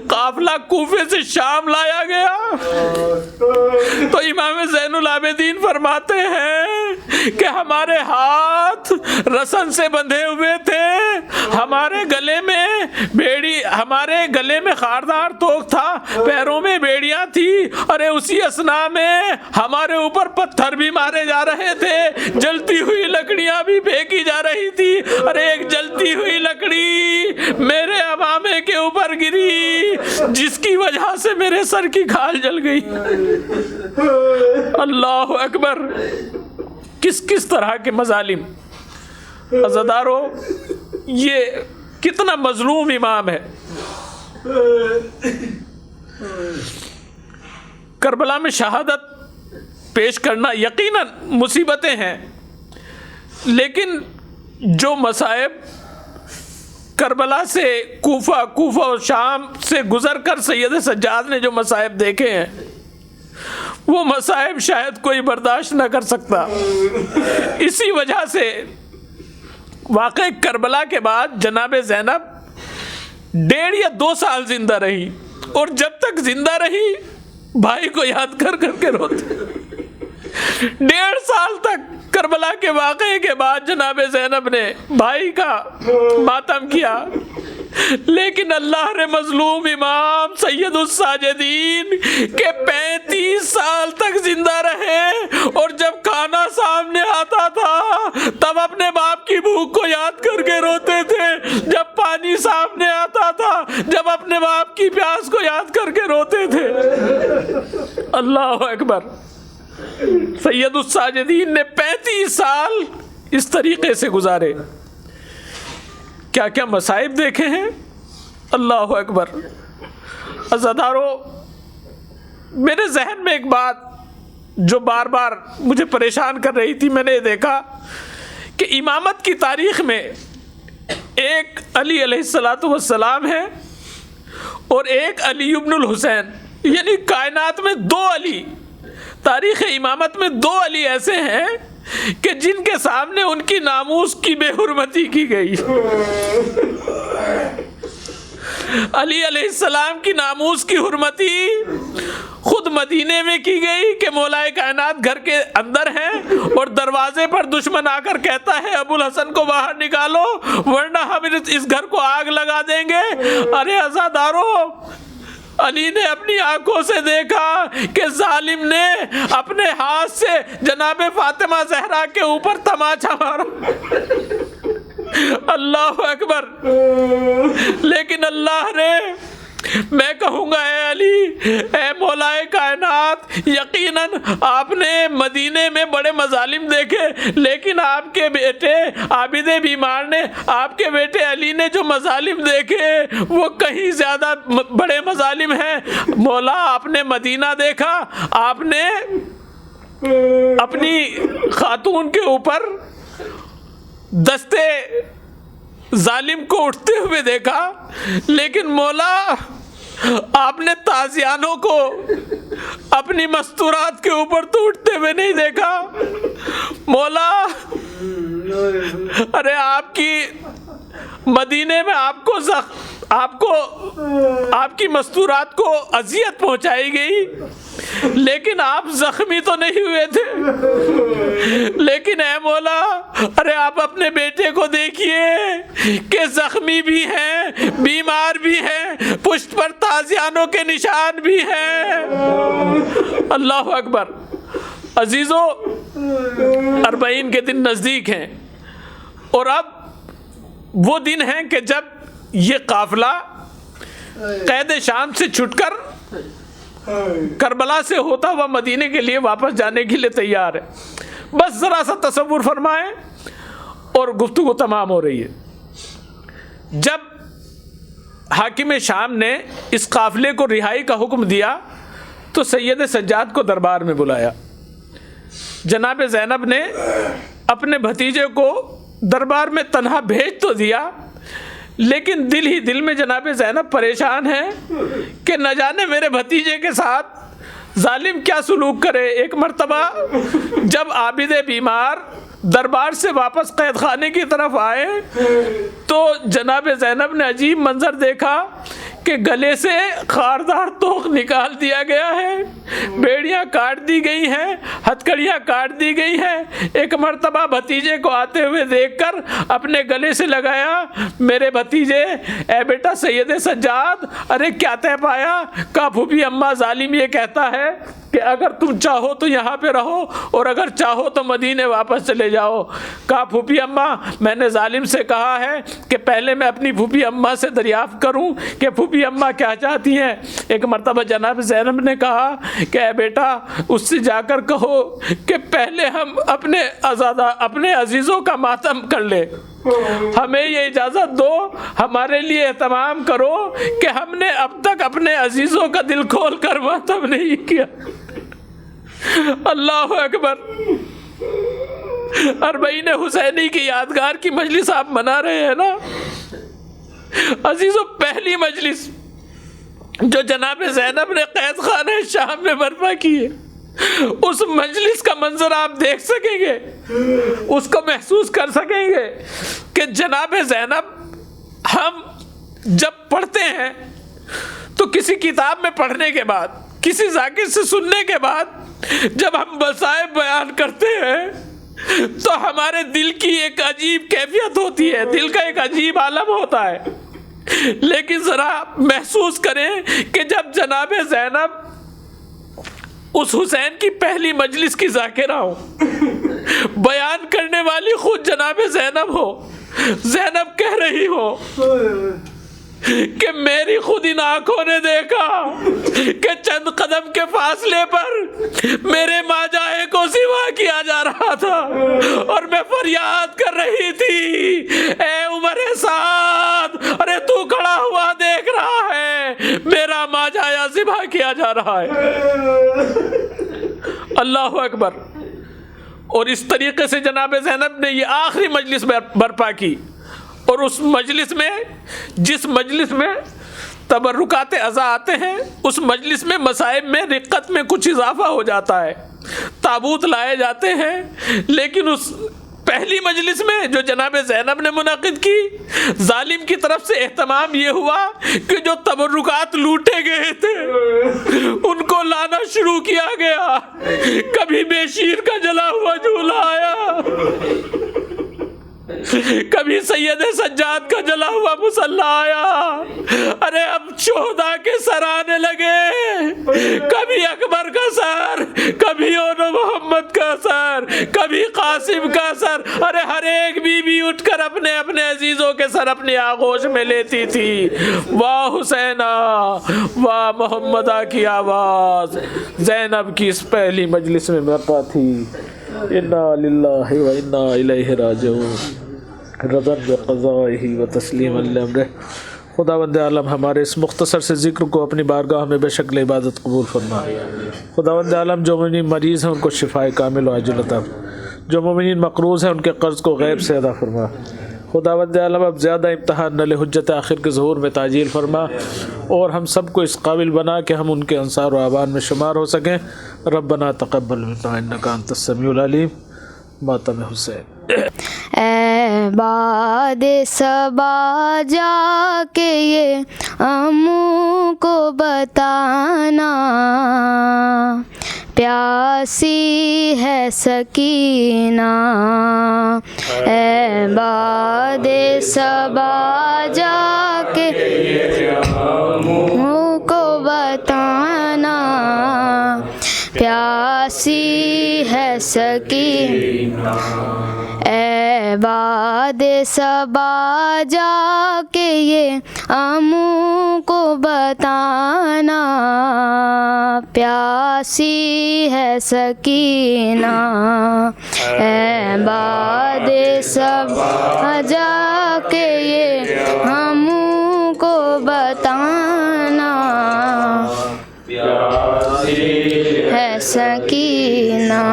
[SPEAKER 1] قافلہ کوفے سے شام لایا گیا تو امام زین العابدین فرماتے ہیں کہ ہمارے ہاتھ رسن سے بندھے ہوئے تھے، ہمارے گلے میں خاردار توک تھا، پیروں میں بیڑیاں تھی، ارے اسی اثنا میں ہمارے اوپر پتھر بھی مارے جا رہے تھے، جلتی ہوئی لکڑیاں بھی پھینکی جا رہی تھی. ارے ایک جلتی ہوئی لکڑی میرے امامے کے اوپر گری جس کی وجہ سے میرے سر کی کھال جل گئی. اللہ اکبر. کس طرح کے مظالم. عزادارو، یہ کتنا مظلوم امام ہے. کربلا میں شہادت پیش کرنا یقیناً مصیبتیں ہیں، لیکن جو مصائب کربلا سے کوفہ اور شام سے گزر کر سید سجاد نے جو مصائب دیکھے ہیں وہ مصائب شاید کوئی برداشت نہ کر سکتا. اسی وجہ سے واقع کربلا کے بعد جناب زینب 1.5 یا 2 سال زندہ رہی، اور جب تک زندہ رہی بھائی کو یاد کر کر کے روتے. 1.5 سال تک کربلا کے واقعے کے بعد جناب زینب نے بھائی کا ماتم کیا، لیکن اللہ نے مظلوم امام سید الساجدین کے 35 سال تک زندہ رہے، اور جب کھانا سامنے آتا تھا تب اپنے باپ کی بھوک کو یاد کر کے روتے تھے، جب پانی سامنے آتا تھا جب اپنے باپ کی پیاس کو یاد کر کے روتے تھے. اللہ اکبر. سید الساجدین نے 35 سال اس طریقے سے گزارے. کیا کیا مصائب دیکھے ہیں. اللہ اکبر. عزادارو، میرے ذہن میں ایک بات جو بار بار مجھے پریشان کر رہی تھی، میں نے دیکھا کہ امامت کی تاریخ میں ایک علی علیہ الصلوۃ والسلام ہے اور ایک علی ابن الحسین، یعنی کائنات میں 2 علی. تاریخ امامت میں 2 علی ایسے ہیں کہ جن کے سامنے ان کی ناموس کی بے حرمتی کی گئی. علی علیہ السلام کی ناموس کی حرمتی خود مدینے میں کی گئی کہ مولا کائنات گھر کے اندر ہیں اور دروازے پر دشمن آ کر کہتا ہے ابو الحسن کو باہر نکالو ورنہ ہم اس گھر کو آگ لگا دیں گے. ارے عزادارو، علی نے اپنی آنکھوں سے دیکھا کہ ظالم نے اپنے ہاتھ سے جناب فاطمہ زہرا کے اوپر تماچا مارا. اللہ اکبر. لیکن اللہ نے، میں کہوں گا اے علی، اے مولا کائنات، یقیناً آپ نے مدینے میں بڑے مظالم دیکھے، لیکن آپ کے بیٹے عابد بیمار نے، آپ کے بیٹے علی نے جو مظالم دیکھے وہ کہیں زیادہ بڑے مظالم ہیں. مولا، آپ نے مدینہ دیکھا، آپ نے اپنی خاتون کے اوپر دستے ظالم کو اٹھتے ہوئے دیکھا، لیکن مولا آپ نے تازیانوں کو اپنی مستورات کے اوپر تو اٹھتے ہوئے نہیں دیکھا. مولا، ارے آپ کی مدینے میں آپ کی مستورات کو اذیت پہنچائی گئی، لیکن آپ زخمی تو نہیں ہوئے تھے. لیکن اے مولا، ارے آپ اپنے بیٹے کو دیکھیے کہ زخمی بھی ہیں، بیمار بھی ہیں، پشت پر تازیانوں کے نشان بھی ہیں. اللہ اکبر. عزیزو، 40 کے دن نزدیک ہیں، اور اب وہ دن ہیں کہ جب یہ قافلہ قید شام سے چھٹ کر کربلا سے ہوتا ہوا مدینے کے لیے واپس جانے کے لیے تیار ہے. بس ذرا سا تصور فرمائیں اور گفتگو تمام ہو رہی ہے. جب حاکم شام نے اس قافلے کو رہائی کا حکم دیا تو سید سجاد کو دربار میں بلایا. جناب زینب نے اپنے بھتیجے کو دربار میں تنہا بھیج تو دیا، لیکن دل ہی دل میں جناب زینب پریشان ہے کہ نہ جانے میرے بھتیجے کے ساتھ ظالم کیا سلوک کرے. ایک مرتبہ جب عابد بیمار دربار سے واپس قید خانے کی طرف آئے تو جناب زینب نے عجیب منظر دیکھا کہ گلے سے خاردار توق نکال دیا گیا ہے، بیڑیاں کاٹ دی گئی ہیں، ہتھکڑیاں کاٹ دی گئی ہیں. ایک مرتبہ بھتیجے کو آتے ہوئے دیکھ کر اپنے گلے سے لگایا، میرے بھتیجے، اے بیٹا سید سجاد، ارے کیا طے پایا؟ کہا پھوپھی اماں ظالم یہ کہتا ہے کہ اگر تم چاہو تو یہاں پہ رہو اور اگر چاہو تو مدینے واپس چلے جاؤ. کہا پھوپھی اماں، میں نے ظالم سے کہا ہے کہ پہلے میں اپنی پھوپھی اماں سے دریافت کروں کہ پھوپھی اماں کیا چاہتی ہیں. ایک مرتبہ جناب زینب نے کہا کہ اے بیٹا اس سے جا کر کہو کہ پہلے ہم اپنے عزیزوں کا ماتم کر لیں، ہمیں یہ اجازت دو، ہمارے لیے اہتمام کرو کہ ہم نے اب تک اپنے عزیزوں کا دل کھول کر ماتم نہیں کیا. اللہ اکبر. اربعین حسینی کی یادگار کی مجلس آپ منا رہے ہیں نا عزیزو. پہلی مجلس جو جناب زینب نے قید خانہ شام میں برپا کی ہے، اس مجلس کا منظر آپ دیکھ سکیں گے، اس کو محسوس کر سکیں گے کہ جناب زینب، ہم جب پڑھتے ہیں تو کسی کتاب میں پڑھنے کے بعد، کسی ذاکر سے سننے کے بعد جب ہم مصائب بیان کرتے ہیں تو ہمارے دل کی ایک عجیب کیفیت ہوتی ہے، دل کا ایک عجیب عالم ہوتا ہے. لیکن ذرا محسوس کریں کہ جب جناب زینب اس حسین کی پہلی مجلس کی ذاکرہ ہو، بیان کرنے والی خود جناب زینب ہو، زینب کہہ رہی ہو کہ میری خود ان آنکھوں نے دیکھا کہ چند قدم کے فاصلے پر میرے ماجائے کو سوا کیا جا رہا تھا اور میں فریاد کر رہی تھی، اے عمر سعد، ارے تو کھڑا ہوا دیکھ رہا ہے میرا ماجایا ذبح کیا جا رہا ہے. اللہ اکبر. اور اس طریقے سے جناب زینب نے یہ آخری مجلس برپا کی، اور اس مجلس میں، جس مجلس میں تبرکات عزا آتے ہیں، اس مجلس میں مصائب میں، رقت میں کچھ اضافہ ہو جاتا ہے، تابوت لائے جاتے ہیں. لیکن اس پہلی مجلس میں جو جناب زینب نے منعقد کی، ظالم کی طرف سے اہتمام یہ ہوا کہ جو تبرکات لوٹے گئے تھے ان کو لانا شروع کیا گیا. کبھی بے شیر کا جلا ہوا جھولا آیا، کبھی سید سجاد کا جلا ہوا مصلی آیا، ارے اب شہداء کے سر آنے لگے، کبھی اکبر کا سر، کبھی اون محمد کا سر، کبھی قاسم کا سر. ارے ہر ایک بی بی اٹھ کر اپنے اپنے عزیزوں کے سر اپنی آغوش میں لیتی تھی. واہ حسینہ، واہ محمدہ کی آواز زینب کی اس پہلی مجلس میں برپا تھی. انا للہ و انا الیہ راجعون، رضا بقضائہ و تسلیما لامرہ. خداوند عالم ہمارے اس مختصر سے ذکر کو اپنی بارگاہ میں بے شکل عبادت قبول فرما. خداوند عالم جو مومنین مریض ہیں ان کو شفائے کامل و عاجل عطا، جو مومنین مقروض ہیں ان کے قرض کو غیب سے ادا فرما. خداوند عالم اب زیادہ امتحان نہ لے، حجت آخر کے ظہور میں تعجیل فرما، اور ہم سب کو اس قابل بنا کہ ہم ان کے انصار و اعوان میں شمار ہو سکیں. ربنا تقبل منا انک انت السمیع العلیم. ماتم حسین.
[SPEAKER 3] اے باد صبا جا کے یہ امو کو بتانا، پیاسی ہے سکینہ. اے باد صبا جا کے امو کو بتانا، پیاسی ہے سکینہ. اے باد صبا جا کے یہ امو کو بتانا، پیاسی ہے سکینہ. اے باد صبا جا کے یہ امو کو بتانا، ہے سکینہ.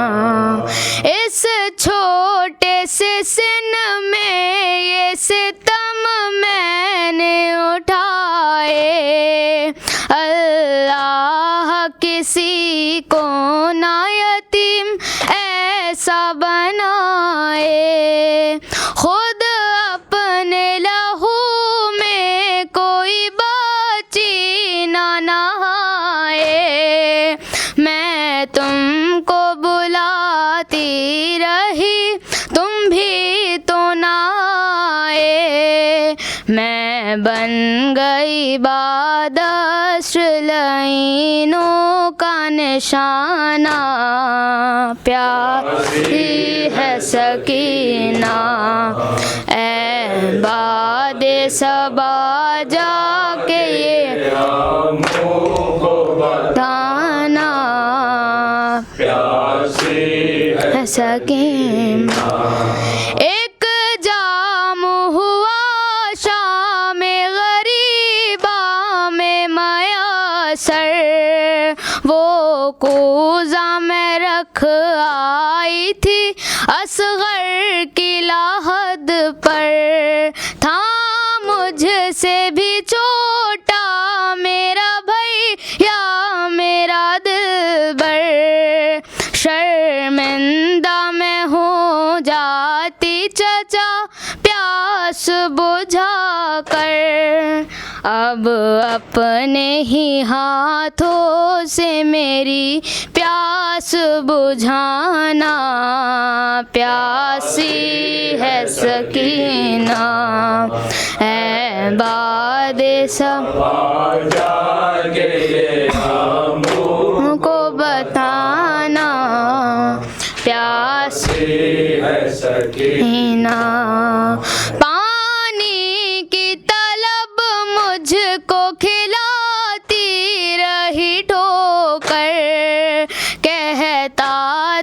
[SPEAKER 3] اس چھوٹے سے سن میں یہ ستم میں نے اٹھائے، اللہ کسی کو نہ یتیم ایسا بنائے، خود اپنے لہو میں کوئی بچی نہ نہائے. میں تم کو بلاتی رہی تم بھی تو نہ آئے، میں بن گئی بادشر لعینوں کا نشانہ، پیاری ہے سکینہ. اے باد صبا جا کے یہ دانا، ہے سکینہ. ایک جام ہوا شام غریبا میں میسر، وہ کوزہ میں رکھ آئی تھی اصغر کی لاحد پر تھا مجھ سے بھی چھوٹا میرا بھیا میرا دلبر، شرمندہ میں ہو جاتی چچا پیاس بجھا کر، اب اپنے ہی ہاتھوں سے میری پیاس بجھانا، پیاسی ہے سکینہ اے باد صبا کو بتانا، پیاسی ہے سکینہ، پانی کی طلب مجھ کو کھلاتی رہی ٹھوکر، کہتا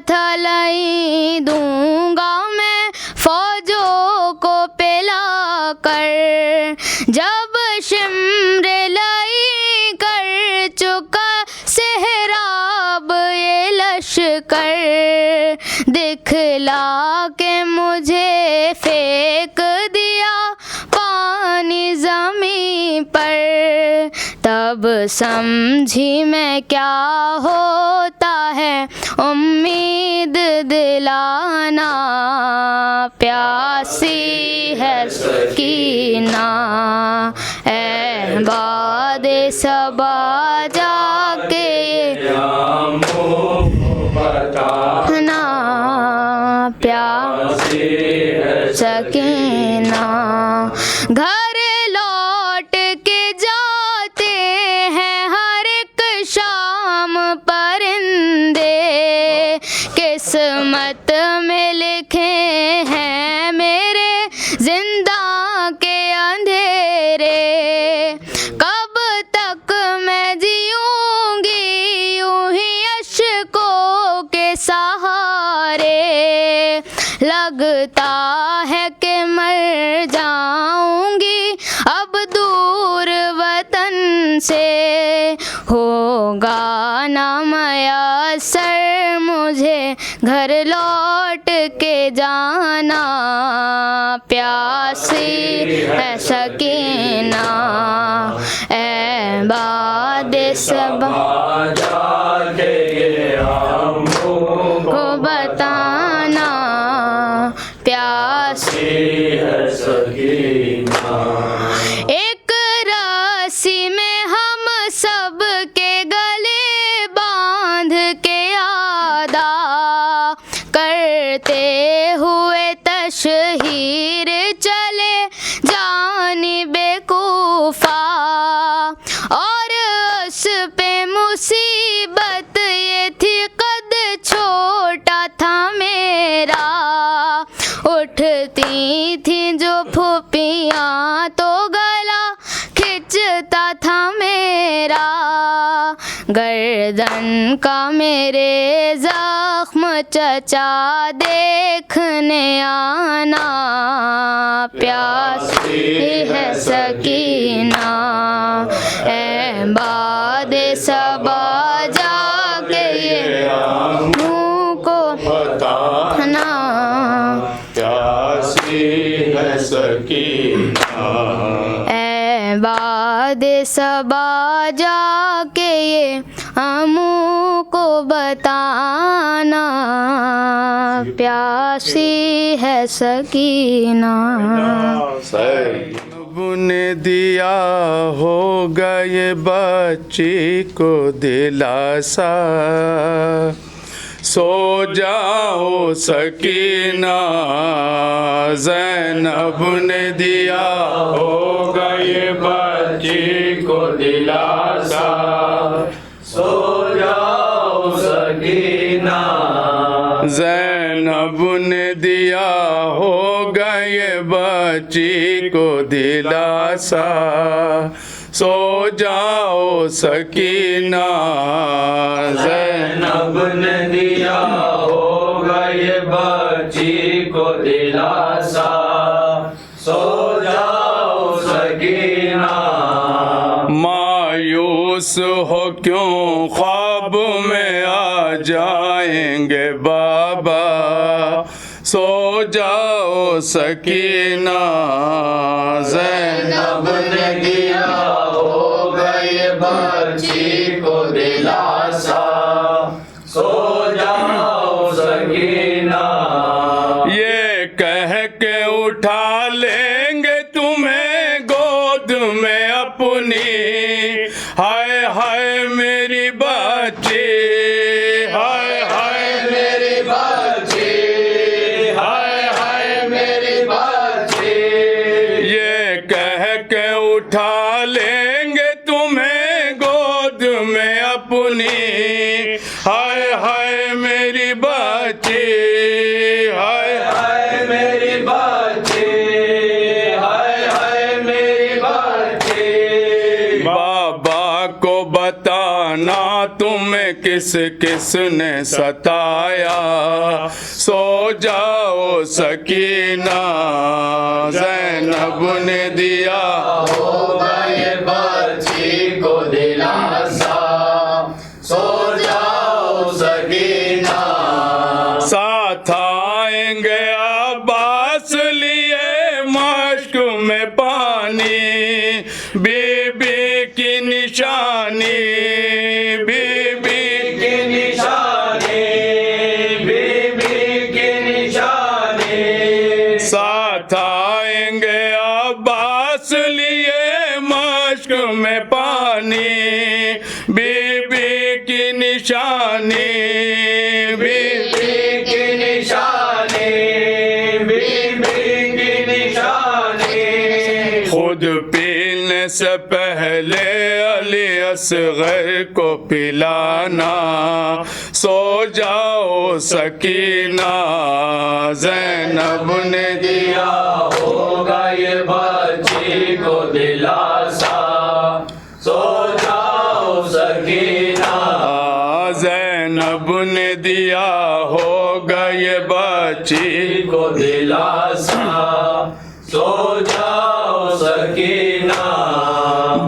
[SPEAKER 3] تھا لئی دوں گا میں فوجوں کو پلا کر، جب شمر لئی کر چکا سہراب یہ لشکر، دکھلا کے مجھے پھینک دیا پانی زمین پر، تب سمجھی میں کیا ہوتا ہے امید دلانا، پیاسی ہے سکینہ اے باد صبا جا کے نا، پیاسی ہے سکینہ، گھر لوٹ کے جاتے ہیں ہر ایک شام پرندے، قسمت میں لکھے ہیں میرے زندہ کے اندھیرے، کب تک میں جیوں گی یوں ہی اشکوں کے سہارے، لگتا ہے کہ مر جاؤں گی اب دور وطن سے، ہوگا نہ میسر مجھے گھر لوٹ کے جانا، پیاسی ہے سکینہ اے باد صبا کو بتانا، پیاسی ہے سکینہ، ایک رسی میں ہم سب کے گلے باندھ کے ادا کرتے ہوئے تشہیر چلے جانب کوفہ، اور اس پہ مصیبت یہ تھی قد چھوٹا تھا میرا، اٹھتی تھیں جو پھوپھیاں تو گلا کھچتا تھا میرا، گردن کا میرے زخم چچا دیکھنے آنا، پیاسی ہے سکینہ اے باد صبا جا کے یہ منہ کو بتانا، پیاسی ہے سکینہ اے باد صبا جا کے یہ منہ کو بتانا، پیاسی ہے سکینہ۔
[SPEAKER 4] رب نے دیا ہوگا یہ بچی کو دلاسا، سو جاؤ سکینہ، زینب نے دیا ہوگا یہ بچی کو دلاسا، سو جاؤ سکینہ، زینب نے دیا ہوگا یہ بچی کو دلاسا، سو جاؤ سکینہ، زینب نے دیا ہوگا یہ بچی کو دلاسا، سو جاؤ سکینہ، مایوس ہو کیوں خواب میں آ جائیں گے بابا، سو سکینہ زینب
[SPEAKER 2] نے دیا ہوگا یہ بچی کو دلاسا سو جاؤ سکینہ
[SPEAKER 4] یہ کہہ کے اٹھا لیں گے تمہیں گود میں اپنی ہائے ہائے میری بچی ہائے ہائے
[SPEAKER 2] میری بچی ہائے ہائے میری بچی
[SPEAKER 4] یہ کہہ کے اٹھا لیں گے تمہیں گود میں اپنی ہائے ہائے میری بچی ہائے
[SPEAKER 2] ہائے میری بچی ہائے ہائے میری بچی
[SPEAKER 4] بابا کو بتانا تمہیں کس کس نے ستایا سو جاؤ سکینہ زینب نے دیا
[SPEAKER 2] ہوگا یہ بچی کو دلاسا سو جاؤ سکینہ
[SPEAKER 4] ساتھ آئیں گے عباس لیے مشک میں پانی بی بی کی نشانی بی بی
[SPEAKER 2] کی نشانی بی بی کی نشانی
[SPEAKER 4] ساتھ آئیں گے عباس لیے مشک میں پانی بی بی کی نشانی بی
[SPEAKER 2] بی کی نشانی بی بی کی نشانی
[SPEAKER 4] خود پینے سے پہلے علی اصغر کو پلانا سو جاؤ سکینہ زینب نے
[SPEAKER 2] دیا ہوگا یہ بچی کو دلاسا سو جاؤ سکینہ
[SPEAKER 4] زینب نے دیا ہوگا یہ بچی
[SPEAKER 2] کو دلاسا سو جاؤ سکینہ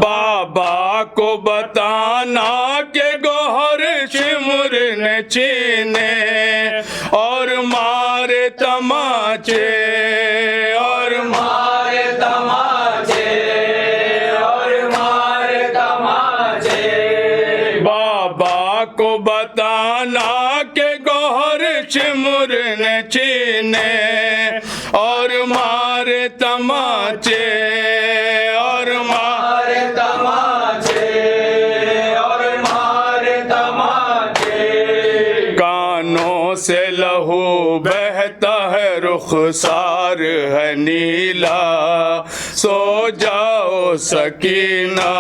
[SPEAKER 4] بابا کو بتانا کہ گوہر شمر نے چینے اور مارے تماچے اور
[SPEAKER 2] مارے تماچے اور مارے تماچے
[SPEAKER 4] بابا کو بتانا کہ گوہر شمر نے چینے اور مارے تماچے اور
[SPEAKER 2] مارے تماچے اور مارے تماچے
[SPEAKER 4] کانوں سے لہو بہتا ہے رخسار ہے نیلا سو جاؤ سکینہ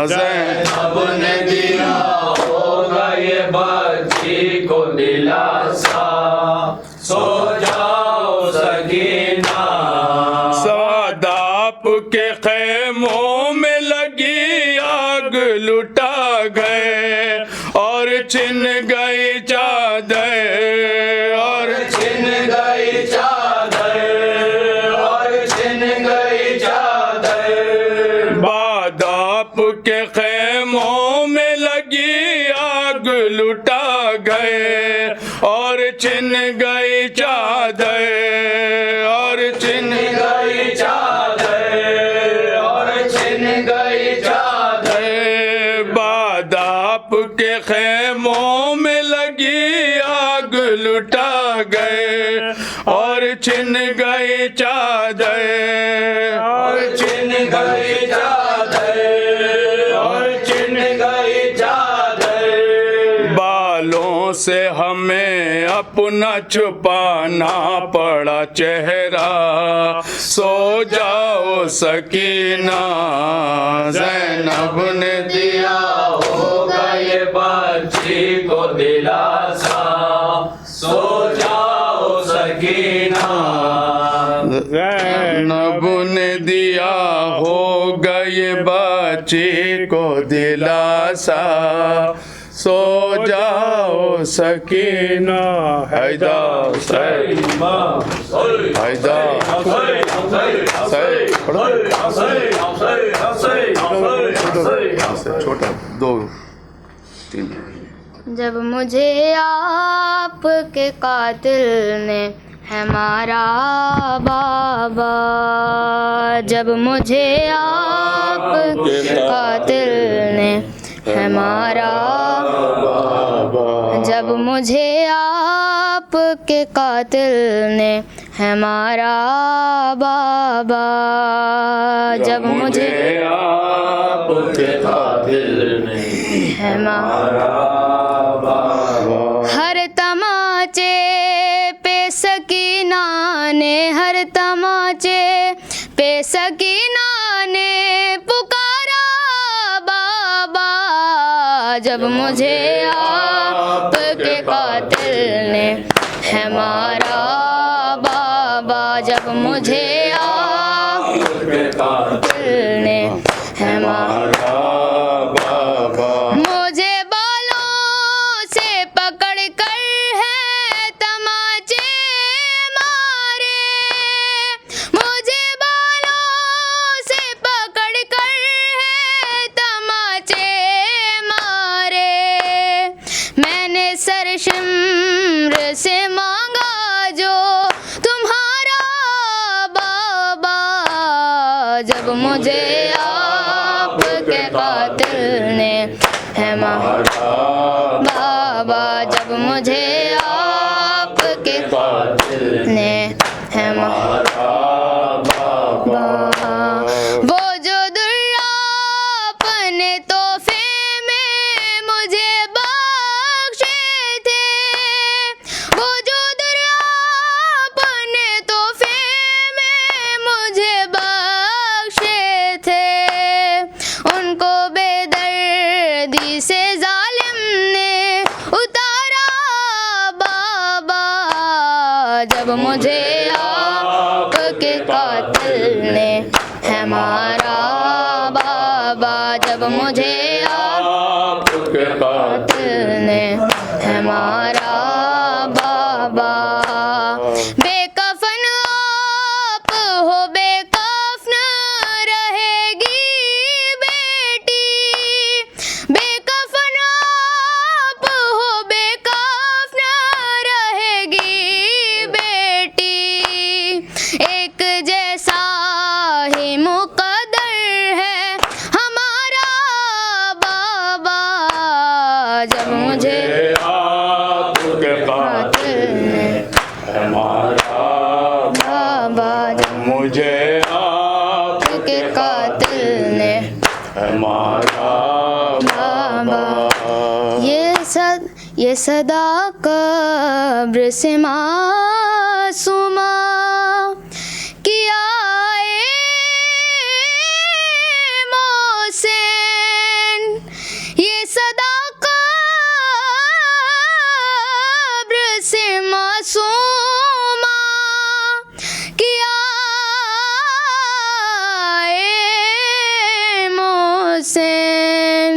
[SPEAKER 2] زینب نے دیا ہوگا یہ بچی کو دلاسا سو جاؤ سکینہ
[SPEAKER 4] ساداپ کے خیموں میں لگی آگ لٹا گئے اور چھن گئی چادر اور
[SPEAKER 2] چھن گئی چادر اور چھن گئی چادر
[SPEAKER 4] باداپ کے خیموں میں لگی آگ لٹا گئے اور چھن گئی چادر اور چھن
[SPEAKER 2] گئی چادر اور چھن گئی چادر
[SPEAKER 4] باداپ کے خیموں میں لگی آگ لٹا گئے اور چھن گئی چادر
[SPEAKER 2] اور چھن گئی چادر اور چھن گئی چادر
[SPEAKER 4] بالوں سے ہمیں اپنا چھپانا پڑا چہرہ سو جاؤ سکینہ زینب نے
[SPEAKER 2] دیا ہوگا یہ بچی کو دلاسا سو جاؤ سکینہ
[SPEAKER 4] زینب نے دیا ہوگا یہ بچی کو دلاسا سو جاؤ سکینہ حیدر حیدر چھوٹا دو
[SPEAKER 3] جب مجھے آپ کے قاتل نے ہمارا بابا، جب مجھے آپ کے قاتل نے ہمارا
[SPEAKER 4] بابا،
[SPEAKER 3] جب مجھے آپ کے قاتل نے ہمارا بابا، جب مجھے
[SPEAKER 4] آپ کے قاتل نے
[SPEAKER 3] ہمارا
[SPEAKER 4] بابا،
[SPEAKER 3] ہر تماچے پہ سکینہ نے، ہر تماچے پہ سکینہ نے پکارا بابا، جب مجھے آپ کے قاتل نے ہمارا بابا، جب مجھے آپ
[SPEAKER 4] کے
[SPEAKER 3] قاتل نے ہمارا
[SPEAKER 4] بابا،
[SPEAKER 3] مجھے بالوں سے پکڑ کر ہے تماچے مارے، مجھے بالوں سے پکڑ کر ہے تماچے مارے، میں نے سرشمر سے مانگا جو تمہارا بابا، جب مجھے آپ کے قاتل نے ہمارا بابا، جب مجھے آپ کے قاتل نے ہمارا بابا، وہ جو دریا اپنے تحفے میں مجھے بخشے تھے، وہ جو دریا اپنے تحفے میں مجھے بخشے تھے، ان کو بے دردی سے ظالم نے اتارا بابا، جب مجھے آپ کے قاتل نے ہمارا بابا، جب مجھے آپ
[SPEAKER 4] کے
[SPEAKER 3] قاتل نے ہمارا بابا، بے کفن آپ ہو بے کفن رہے گی بیٹی، بے کفن آپ ہو بے کفن رہے گی بیٹی، ایک جیسا ہی مقدر ہے ہمارا بابا، جب مجھے
[SPEAKER 4] آپ کے
[SPEAKER 3] قاتل نے
[SPEAKER 4] ہمارا
[SPEAKER 3] بابا، جب
[SPEAKER 4] مجھے آپ
[SPEAKER 3] کے قاتل نے
[SPEAKER 4] ہمارا
[SPEAKER 3] بابا، یہ صدا قبر سے معصومہ کیا اے محسن، یہ صدا قبر سے معصومہ کیا اے محسن،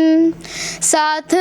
[SPEAKER 3] ساتھ